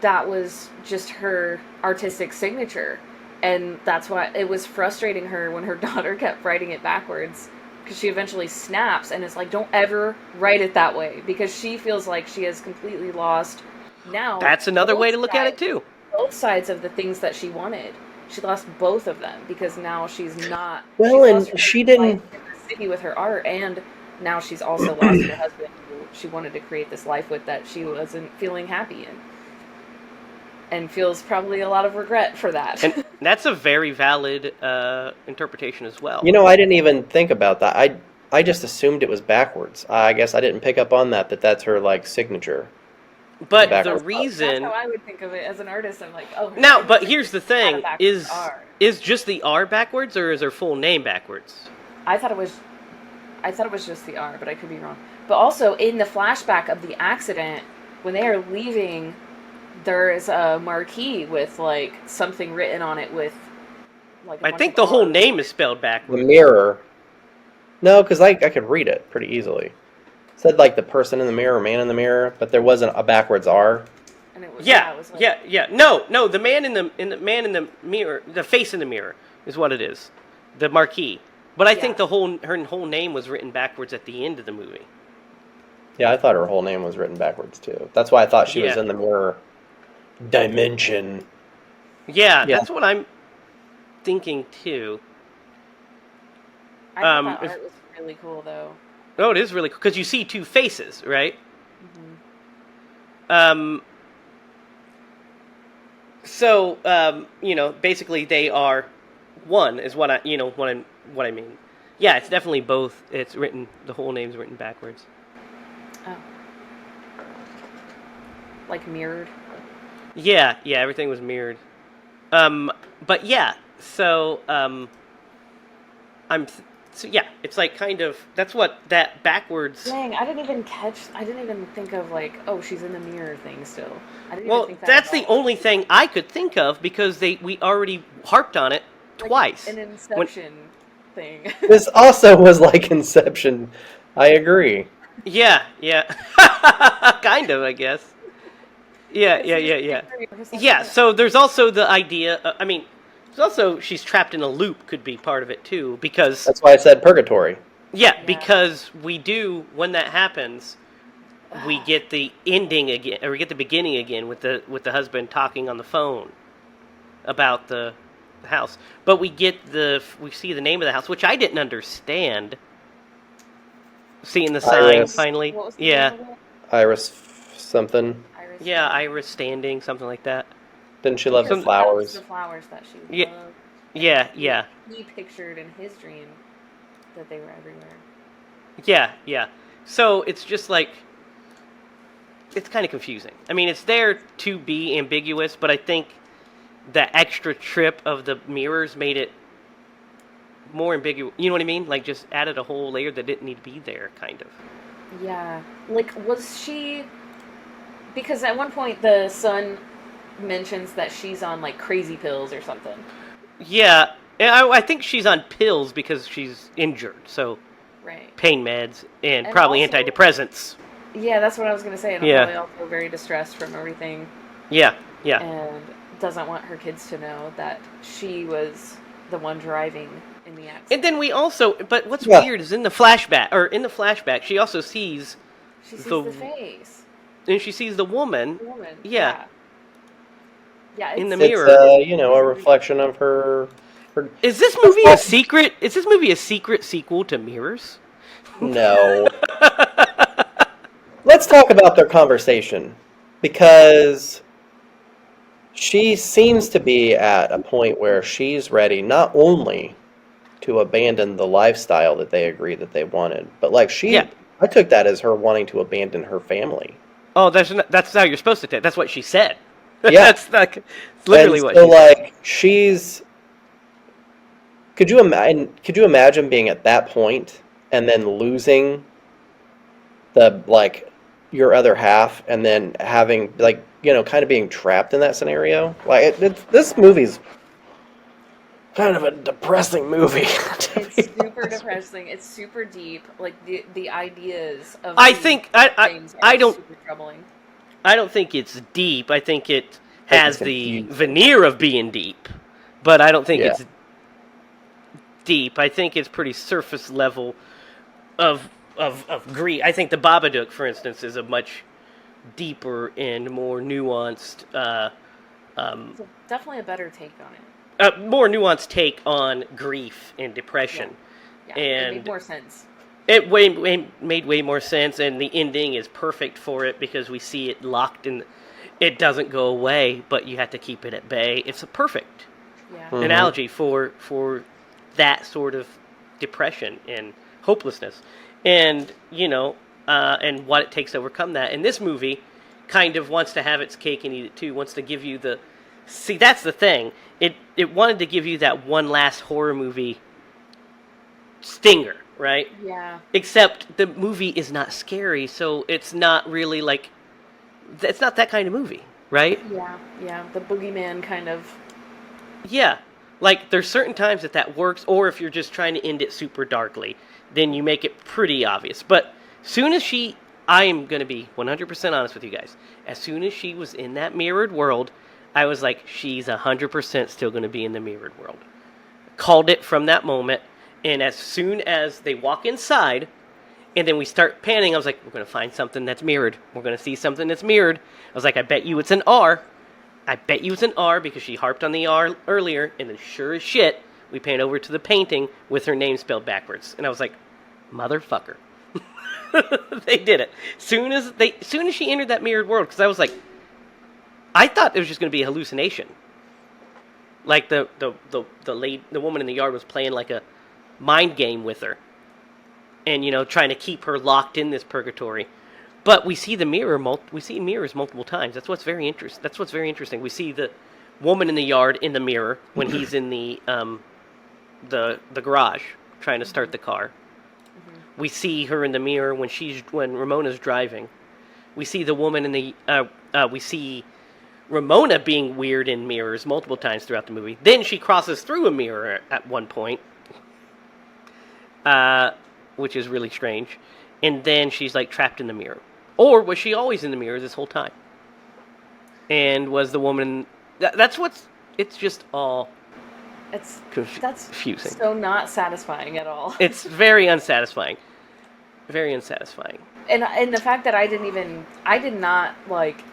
S2: that was just her artistic signature, and that's why it was frustrating her when her daughter kept writing it backwards, because she eventually snaps and is like, "Don't ever write it that way," because she feels like she has completely lost now
S1: That's another way
S2: both
S1: to look at it
S2: sides
S1: too.
S2: both sides of the things that she wanted. She lost both of them because now she's not.
S3: Well,
S2: She's lost
S3: and
S2: her
S3: she
S2: life
S3: didn't.
S2: in the city with her art, and now she's also lost her husband who she wanted to create this life with that she wasn't feeling happy in, and feels probably a lot of regret for that.
S1: And that's a very valid interpretation as well.
S3: I didn't even think about that. I just assumed it was backwards. I guess I didn't pick up on that. That's her like signature. The
S1: But the
S3: backwards.
S2: That's how
S1: reason
S2: I would think of it as an artist. I'm like, oh, her
S1: now, but
S2: signature
S1: here's the
S2: had a
S1: thing:
S2: backwards R.
S1: is just the R backwards, or is her full name backwards?
S2: I thought it was I thought it was just the R, but I could be wrong. But also in the flashback of the accident, when they are leaving, there is a marquee with like something written on it with like a
S1: I
S2: bunch
S1: think
S2: of
S1: the whole
S2: R's.
S1: name is spelled
S3: The
S1: backwards.
S3: mirror. No, because I could read it pretty easily. It said like the person in the mirror, man in the mirror, but there wasn't a backwards R.
S2: And it was
S1: Yeah,
S2: it was like
S1: yeah. No. The man in the mirror, the face in the mirror is what it is. The marquee. But I think
S2: Yeah.
S1: her whole name was written backwards at the end of the movie.
S3: Yeah, I thought her whole name was written backwards too. That's why I thought she was
S1: Yeah,
S3: in the mirror dimension.
S1: yeah.
S3: Yeah.
S1: That's what I'm thinking too.
S2: I thought that
S1: If,
S2: art was really cool though.
S1: oh, it is really cool because you see two faces, right?
S2: Hmm.
S1: Um. So, basically they are one is what what I mean. Yeah, it's definitely both. It's written. The whole name's written backwards.
S2: Oh, like mirrored.
S1: Yeah, everything was mirrored. But yeah, so I'm so yeah, it's like kind of that's what that backwards.
S2: Dang, I didn't even think of like, oh, she's in the mirror thing still. I didn't even
S1: Well,
S2: think that
S1: that's
S2: at
S1: the
S2: all.
S1: only thing I could think of because we already harped on it
S2: Like
S1: twice.
S2: an
S1: When
S2: Inception thing.
S3: This also was like Inception. I agree.
S1: yeah, kind of, I guess. Yeah,
S2: Because
S1: yeah,
S2: he
S1: yeah,
S2: was
S1: yeah.
S2: angry for some
S1: Yeah,
S2: reason.
S1: so there's also the idea. I mean, there's also she's trapped in a loop could be part of it too because
S3: That's why I said purgatory.
S1: yeah,
S2: Yeah.
S1: because we do when that happens, we get the ending again, or we get the beginning again with the husband talking on the phone about the house. But we see the name of the house, which I didn't understand. Seeing the sign
S3: Iris,
S1: finally,
S2: What was the name
S1: yeah,
S2: of it?
S3: Iris something.
S2: Iris.
S1: yeah, Iris standing, something like that.
S3: Didn't she love the
S2: Because that was
S3: flowers?
S2: the flowers that she
S1: Yeah,
S2: loved. And
S1: yeah, yeah.
S2: he pictured in his dream that they were everywhere.
S1: Yeah. So it's just like it's kind of confusing. I mean, it's there to be ambiguous, but I think the extra trip of the mirrors made it more ambiguous. You know what I mean? Like just added a whole layer that didn't need to be there, kind of.
S2: Yeah. Like, was she. Because at one point the son mentions that she's on, like, crazy pills or something.
S1: Yeah, and I think she's on pills because she's injured, so
S2: Right.
S1: pain meds and
S2: And
S1: probably
S2: also.
S1: antidepressants.
S2: Yeah, that's what I was going to say. And I'm
S1: Yeah,
S2: probably also very distressed from everything.
S1: yeah.
S2: And doesn't want her kids to know that she was the one driving in the
S1: And
S2: accident.
S1: then we also, but what's
S3: Yeah.
S1: weird is in the flashback, she also sees
S2: She sees
S1: the,
S2: the face.
S1: and she sees the woman,
S2: The woman.
S1: yeah,
S2: Yeah,
S1: in the
S3: It's
S1: mirror.
S3: a reflection of her.
S1: Is this
S3: It's
S1: movie a
S3: not-
S1: secret? Is this movie a secret sequel to Mirrors?
S3: No. Let's talk about their conversation because she seems to be at a point where she's ready not only to abandon the lifestyle that they agreed that they wanted, but like
S1: Yeah.
S3: I took that as her wanting to abandon her family.
S1: Oh, that's how you're supposed to take. That's what she said.
S3: Yeah.
S1: That's like it's literally
S3: And
S1: what
S3: so
S1: she said.
S3: like she's could you imagine being at that point and then losing the like your other half and then having like kind of being trapped in that scenario? Like this movie's kind of a depressing movie. To
S2: It's
S3: be
S2: super
S3: honest.
S2: depressing. It's super deep. Like, the ideas of
S1: I
S2: these
S1: think
S2: things are super troubling.
S1: I don't think it's deep. I think it
S3: Like,
S1: has
S3: it's
S1: the
S3: confusing.
S1: veneer of being deep, but I don't think
S3: Yeah.
S1: it's deep. I think it's pretty surface level of grief. I think the Babadook, for instance, is a much deeper and more nuanced,
S2: It's definitely a better take on it.
S1: more nuanced take on grief and depression.
S2: Yeah, it
S1: And
S2: made more sense.
S1: it made way more sense, and the ending is perfect for it because we see it locked in. It doesn't go away, but you have to keep it at bay. It's a perfect
S2: Yeah.
S3: Mhm.
S1: analogy for that sort of depression and hopelessness, and and what it takes to overcome that. And this movie kind of wants to have its cake and eat it too. Wants to give you the see. That's the thing. It wanted to give you that one last horror movie stinger, right?
S2: Yeah.
S1: Except the movie is not scary, so it's not really like it's not that kind of movie, right?
S2: Yeah. Yeah. The boogeyman kind of.
S1: Yeah. Like there's certain times that works, or if you're just trying to end it super darkly, then you make it pretty obvious. But soon as I am going to be 100% honest with you guys. As soon as she was in that mirrored world, I was like, she's 100% still going to be in the mirrored world. Called it from that moment. And as soon as they walk inside, and then we start panning, I was like, we're going to find something that's mirrored. We're going to see something that's mirrored. I was like, I bet you it's an R. I bet you it's an R because she harped on the R earlier. And then sure as shit, we pan over to the painting with her name spelled backwards. And I was like, motherfucker. They did it. Soon as she entered that mirrored world, because I was like, I thought it was just going to be a hallucination. Like the woman in the yard was playing like a mind game with her, and trying to keep her locked in this purgatory. But we see mirrors multiple times. That's what's very interesting. We see the woman in the yard in the mirror when he's in the garage trying to start the car. We see her in the mirror when Ramona's driving. We see the woman in the we see Ramona being weird in mirrors multiple times throughout the movie. Then she crosses through a mirror at one point, which is really strange. And then she's like trapped in the mirror. Or was she always in the mirror this whole time? And was the woman? That's what's. It's just all.
S2: That's
S1: confusing.
S2: So not satisfying at all.
S1: It's very unsatisfying. Very unsatisfying.
S2: And the fact that I did not like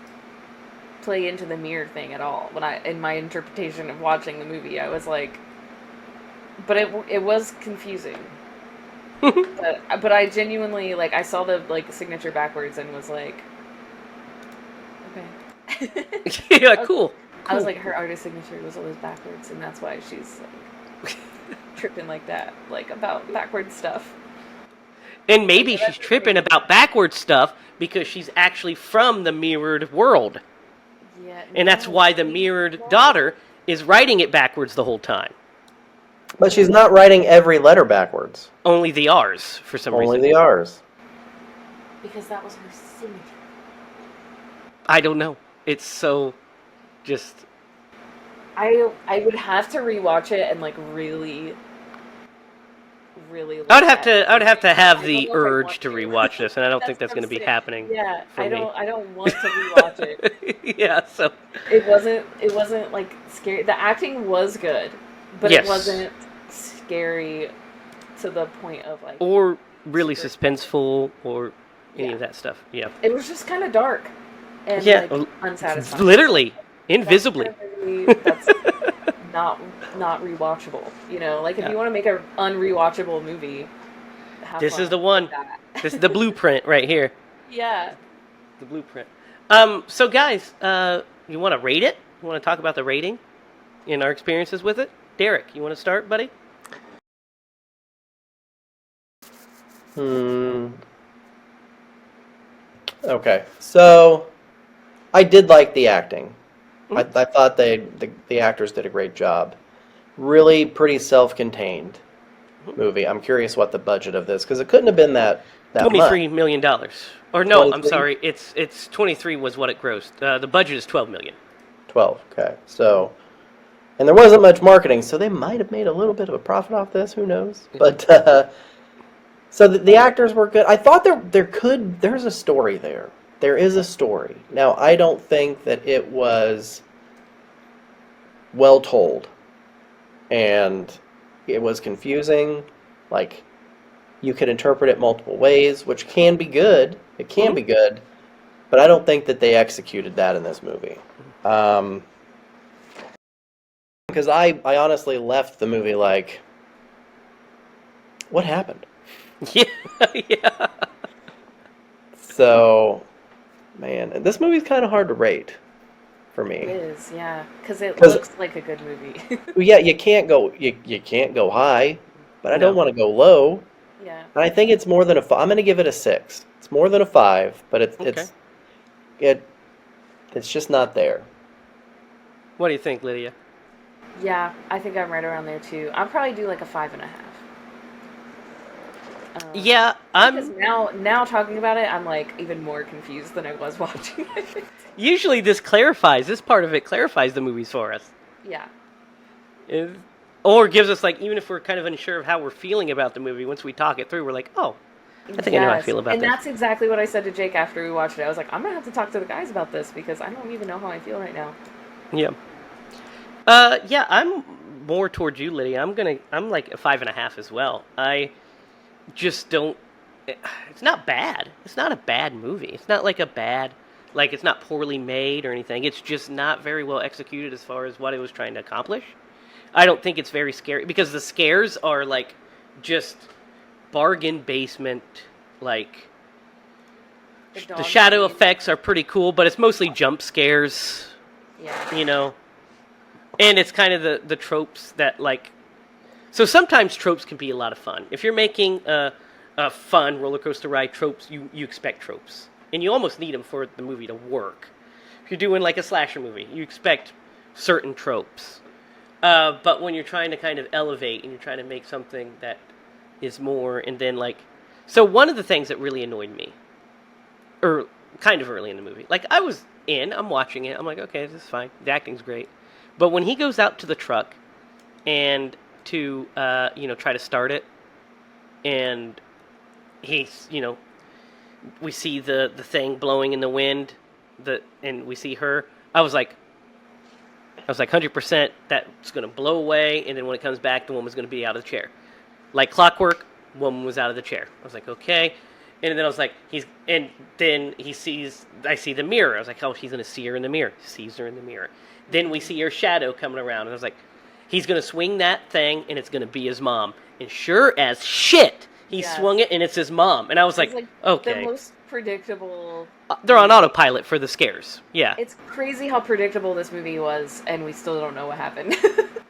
S2: play into the mirror thing at all when in my interpretation of watching the movie. I was like, but it was confusing. but I genuinely like I saw the like signature backwards and was like, okay.
S1: Yeah, cool.
S2: I was like, her artist signature was always backwards, and that's why she's like. tripping like that, like about backward stuff.
S1: And
S2: But
S1: maybe
S2: yeah,
S1: she's
S2: that's a pretty
S1: tripping
S2: good
S1: about backward stuff because she's actually from the mirrored world.
S2: movie. Yeah,
S1: And that's
S2: no,
S1: why the
S2: she's
S1: mirrored
S2: not.
S1: daughter is writing it backwards the whole time.
S3: But she's not writing every letter backwards.
S1: Only the R's for some
S3: Only
S1: reason.
S3: the R's.
S2: Because that was her signature.
S1: I don't know. It's so just.
S2: I would have to rewatch it and like really, really. Look
S1: I would have
S2: at
S1: to. I would have to
S2: I
S1: have
S2: don't
S1: the
S2: know if I
S1: urge
S2: want
S1: to
S2: to.
S1: rewatch this, and I don't think
S2: That's
S1: that's
S2: what I'm
S1: going to be
S2: saying.
S1: happening
S2: Yeah,
S1: for me.
S2: I don't want to rewatch it.
S1: Yeah. So.
S2: It wasn't like scary. The acting was good, but it
S1: Yes.
S2: wasn't scary to the point of like
S1: Or really
S2: super.
S1: suspenseful, or any
S2: Yeah.
S1: of that stuff. Yeah.
S2: It was just kind of dark and
S1: Yeah.
S2: like unsatisfying.
S1: Literally,
S2: That's
S1: invisibly.
S2: the kind of movie that's not not rewatchable. You know, like if
S1: Yeah.
S2: you want to make an unrewatchable movie, have
S1: This
S2: fun
S1: is the
S2: with
S1: one.
S2: that.
S1: This is the blueprint right here.
S2: Yeah.
S1: The blueprint. So guys, you want to rate it? You want to talk about the rating and our experiences with it? Derek, you want to start, buddy?
S3: Okay, so I did like the acting.
S1: Mhm.
S3: I thought the actors did a great job. Really pretty self-contained movie. I'm curious what the budget of this, because it couldn't have been that much.
S1: $23 million. Or no, I'm
S3: 23?
S1: sorry. It's 23 was what it grossed. The budget is 12 million.
S3: 12. Okay, so and there wasn't much marketing, so they might have made a little bit of a profit off this. Who knows? But so the actors were good. I thought there's a story there. There is a story. Now I don't think that it was well told, and it was confusing. Like you could interpret it multiple ways, which can be good. It can
S1: Mhm.
S3: be good, but I don't think that they executed that in this movie. Because I honestly left the movie like, what happened?
S1: Yeah, yeah.
S3: So, man, and this movie's kind of hard to rate for
S2: It
S3: me.
S2: is, yeah, because it
S3: 'Cause-
S2: looks like a good movie.
S3: Yeah, you can't go high, but I
S1: No.
S3: don't want to go low.
S2: Yeah.
S3: And I think it's more than a 5. I'm going to give it a 6. It's more than a 5, but
S1: Okay.
S3: it's just not there.
S1: What do you think, Lydia?
S2: Yeah, I think I'm right around there too. I'll probably do like a 5.5.
S1: Yeah,
S2: Because
S1: I'm.
S2: now talking about it, I'm like even more confused than I was watching it.
S1: Usually, this clarifies. This part of it clarifies the movies for us.
S2: Yeah.
S1: Is- Or gives us, like, even if we're kind of unsure of how we're feeling about the movie, once we talk it through, we're like, oh, I think I know how I feel about
S2: and
S1: this.
S2: that's exactly what I said to Jake after we watched it. I was like, I'm gonna have to talk to the guys about this because I don't even know how I feel right now.
S1: Yeah. Yeah, I'm more towards you, Lydia. I'm like a 5.5 as well. I just don't. It's not bad. It's not a bad movie. It's not like like it's not poorly made or anything. It's just not very well executed as far as what it was trying to accomplish. I don't think it's very scary because the scares are like just bargain basement, like
S2: The
S1: the
S2: dog
S1: shadow
S2: scene.
S1: effects are pretty cool, but it's mostly jump scares,
S2: Yeah.
S1: you know. And it's kind of the tropes that like. So sometimes tropes can be a lot of fun. If you're making a fun roller coaster ride, tropes you expect tropes, and you almost need them for the movie to work. If you're doing like a slasher movie, you expect certain tropes. But when you're trying to kind of elevate and you're trying to make something that is more, and then like, so one of the things that really annoyed me, or kind of early in the movie, like I'm watching it, I'm like, okay, this is fine, the acting's great, but when he goes out to the truck and to try to start it, and he's we see the thing blowing in the wind, and we see her, I was like 100% that's going to blow away, and then when it comes back, the woman's going to be out of the chair. Like clockwork, woman was out of the chair. I was like, okay. And then I was like, I see the mirror. I was like, oh, he's going to see her in the mirror. He sees her in the mirror. Then we see her shadow coming around, and I was like, he's going to swing that thing, and it's going to be his mom. And sure as shit, he
S2: Yes.
S1: swung it, and it's his mom. And I was like,
S2: It's
S1: okay.
S2: the most predictable.
S1: They're on autopilot for the scares. Yeah.
S2: It's crazy how predictable this movie was, and we still don't know what happened.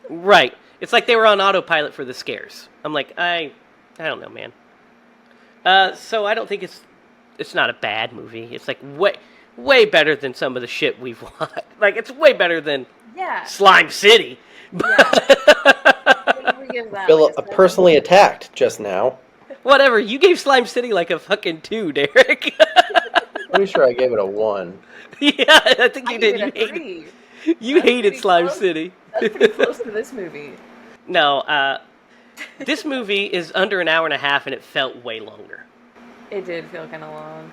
S1: Right. It's like they were on autopilot for the scares. I'm like, I don't know, man. So I don't think it's not a bad movie. It's like way better than some of the shit we've watched. Like it's way better than
S2: Yeah.
S1: Slime City.
S2: Yeah. We give that
S3: Feel
S2: like a
S3: personally attacked just now.
S1: Whatever. You gave Slime City like a fucking 2, Derek.
S3: Pretty sure I gave it a 1.
S1: Yeah, I think you
S2: I
S1: did.
S2: give it a 3.
S1: You
S2: That's
S1: hated
S2: pretty
S1: Slime
S2: close.
S1: City.
S2: That's pretty close to this movie.
S1: No, this movie is under an hour and a half, and it felt way longer.
S2: It did feel kind of long.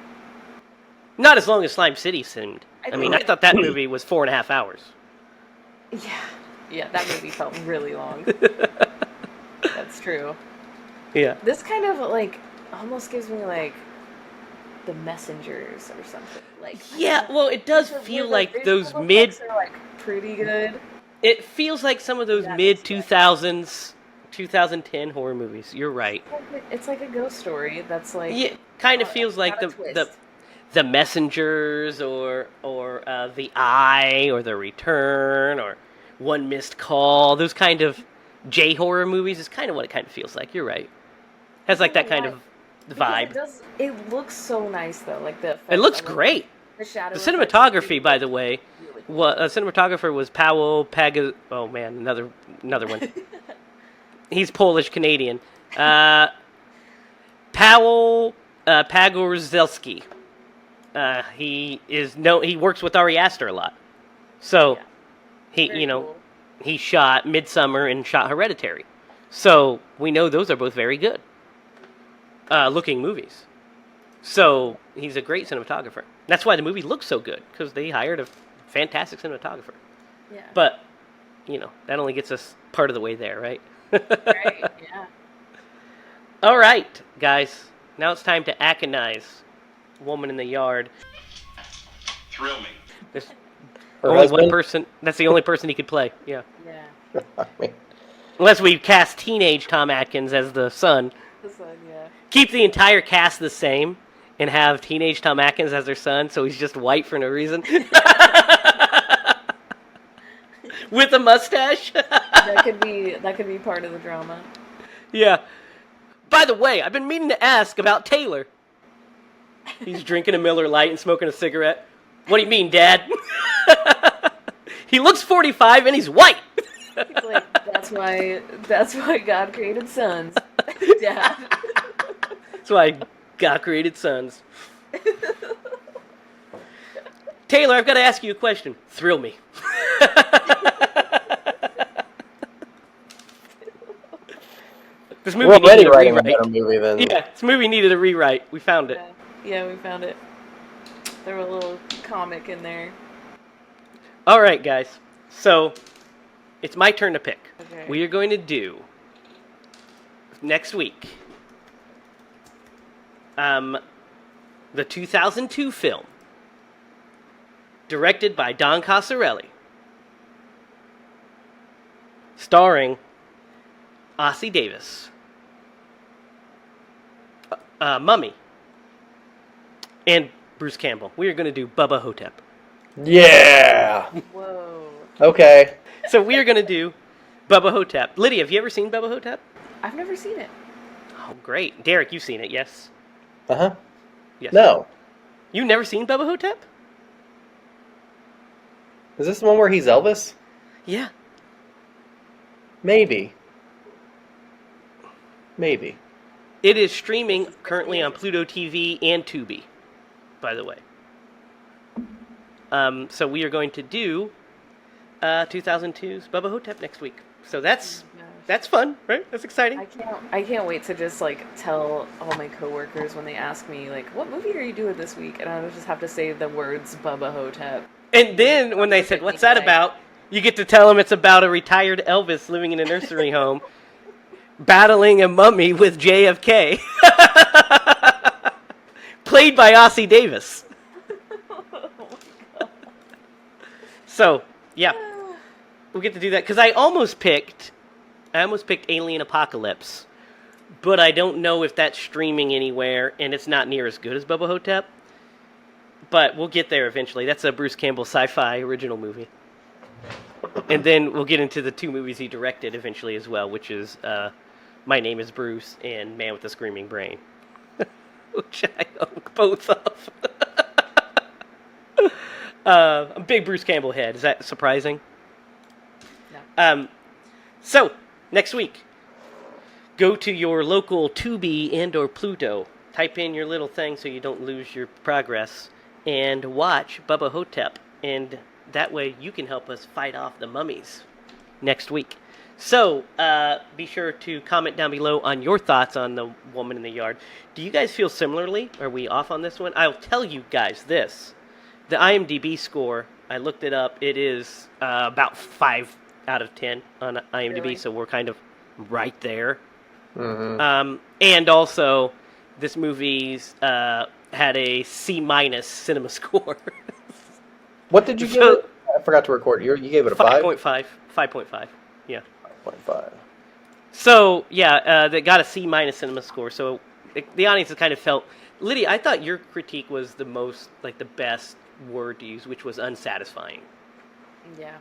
S1: Not as long as Slime City seemed. I mean, I
S2: think-
S1: thought that movie was 4.5 hours.
S2: Yeah, that movie felt really long. That's true.
S1: Yeah.
S2: This kind of like almost gives me like The Messengers or something. Like
S1: Yeah, well, it does feel like those mid.
S2: are like pretty good.
S1: It feels like some of those
S2: Yeah,
S1: mid
S2: that's right.
S1: 2000s, 2010 horror movies. You're right.
S2: It's like a ghost story that's like
S1: Yeah, kind of
S2: got-
S1: feels like
S2: got a twist.
S1: the Messengers or The Eye or The Return or One Missed Call. Those kind of J horror movies is kind of what it kind of feels like. You're right. Has like that kind of
S2: Because
S1: vibe.
S2: It looks so nice though. Like
S1: It looks great.
S2: The shadow.
S1: The
S2: effects
S1: cinematography,
S2: are
S1: by the way,
S2: really
S1: cinematographer was Paweł Pag. Oh man, another one. He's Polish Canadian. Paweł Pagorzelski. He works with Ari Aster a lot. So
S2: Yeah.
S1: he
S2: Very cool.
S1: he shot Midsummer and shot Hereditary. So we know those are both very good looking movies. So he's a great cinematographer. That's why the movie looks so good, because they hired a fantastic cinematographer.
S2: Yeah.
S1: But, that only gets us part of the way there, right?
S2: Right. Yeah.
S1: All right, guys. Now it's time to Akanize Woman in the Yard.
S4: Thrill me.
S1: There's
S3: Her
S1: only one
S3: husband?
S1: person. That's the only person he could play, yeah.
S2: Yeah.
S3: I mean,
S1: Unless we cast teenage Tom Atkins as the son.
S2: This one, yeah.
S1: Keep the entire cast the same and have teenage Tom Atkins as their son, so he's just white for no reason. With a mustache.
S2: That could be part of the drama.
S1: Yeah. By the way, I've been meaning to ask about Taylor. He's drinking a Miller Lite and smoking a cigarette. What do you mean, Dad? He looks 45 and he's white.
S2: He's like, that's why God created sons. Dad.
S1: That's why God created sons. Taylor, I've got to ask you a question. Thrill me. This movie
S3: we're already
S1: needed a
S3: writing a
S1: rewrite.
S3: better movie than.
S1: Yeah, this movie needed a rewrite. We found it.
S2: Yeah, we found it. There was a little comic in there.
S1: All right, guys. So, it's my turn to pick.
S2: Okay.
S1: We are going to do next week the 2002 film directed by Don Coscarelli, starring Ossie Davis, Mummy, and Bruce Campbell. We are going to do Bubba Hotep.
S3: Yeah.
S2: Whoa.
S3: Okay.
S1: So we are going to do Bubba Hotep. Lydia, have you ever seen Bubba Hotep?
S2: I've never seen it.
S1: Oh, great. Derek, you've seen it, yes?
S3: Uh huh.
S1: Yes.
S3: No.
S1: You've never seen Bubba Hotep?
S3: Is this the one where he's Elvis?
S1: Yeah.
S3: Maybe. Maybe.
S1: It is streaming currently on Pluto TV and Tubi, by the way. So we are going to do 2002's Bubba Hotep next week. So that's fun, right? That's exciting.
S2: I can't wait to just like tell all my coworkers when they ask me like, "What movie are you doing this week?" And I'll just have to say the words Bubba Hotep.
S1: And then when they said, "What's that about?" you get to tell them it's about a retired Elvis living in a nursery home, battling a mummy with JFK, played by Ossie Davis. So, yeah, we'll get to do that because I almost picked Alien Apocalypse, but I don't know if that's streaming anywhere, and it's not near as good as Bubba Hotep. But we'll get there eventually. That's a Bruce Campbell sci-fi original movie. And then we'll get into the 2 movies he directed eventually as well, which is My Name is Bruce and Man with a Screaming Brain, which I own both of. I'm a big Bruce Campbell head. Is that surprising?
S2: No.
S1: So, next week, go to your local Tubi and or Pluto. Type in your little thing so you don't lose your progress, and watch Bubba Hotep. And that way you can help us fight off the mummies next week. So, be sure to comment down below on your thoughts on The Woman in the Yard. Do you guys feel similarly? Are we off on this one? I'll tell you guys this. The IMDb score, I looked it up, it is about 5 out of 10 on IMDb,
S2: Really?
S1: so we're kind of right there.
S3: Mm-hmm.
S1: And also, this movie's had a C- cinema score.
S3: What did you give
S1: So-
S3: it? I forgot to record. You gave it a 5?
S1: 5.5. 5.5. Yeah.
S3: 5.5.
S1: So, yeah, they got a C- cinema score, so the audience has kind of felt... Lydia, I thought your critique was the most, like, the best word to use, which was unsatisfying.
S2: Yeah.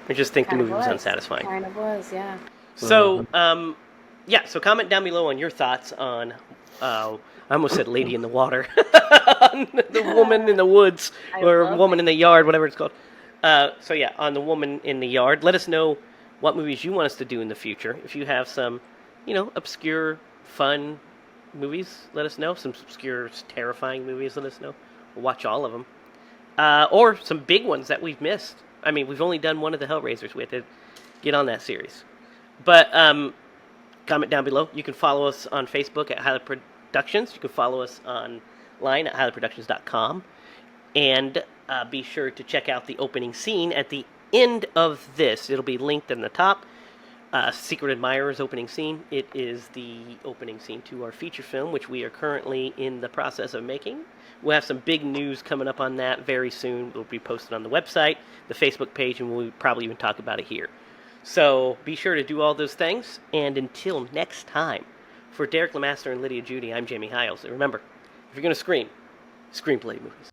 S1: I just think the
S2: Kind of
S1: movie was unsatisfying.
S2: Kind of was, yeah.
S1: So, yeah, so comment down below on your thoughts on, I almost said Lady in the Water, on The Woman in the Woods,
S2: I
S1: or
S2: love
S1: Woman
S2: it.
S1: in the Yard, whatever it's called. So, yeah, on The Woman in the Yard. Let us know what movies you want us to do in the future. If you have some, obscure, fun movies, let us know. Some obscure, terrifying movies, let us know. We'll watch all of them. Or some big ones that we've missed. I mean, we've only done one of the Hellraisers. We have to get on that series. But comment down below. You can follow us on Facebook at HiLa Productions. You can follow us online at HiLaProductions.com. And be sure to check out the opening scene at the end of this. It'll be linked in the top. Secret Admirer's opening scene. It is the opening scene to our feature film, which we are currently in the process of making. We'll have some big news coming up on that very soon. It'll be posted on the website, the Facebook page, and we'll probably even talk about it here. So be sure to do all those things. And until next time, for Derek Lemaster and Lydia Judy, I'm Jamie Hiles. And remember, if you're going to scream, screenplay movies.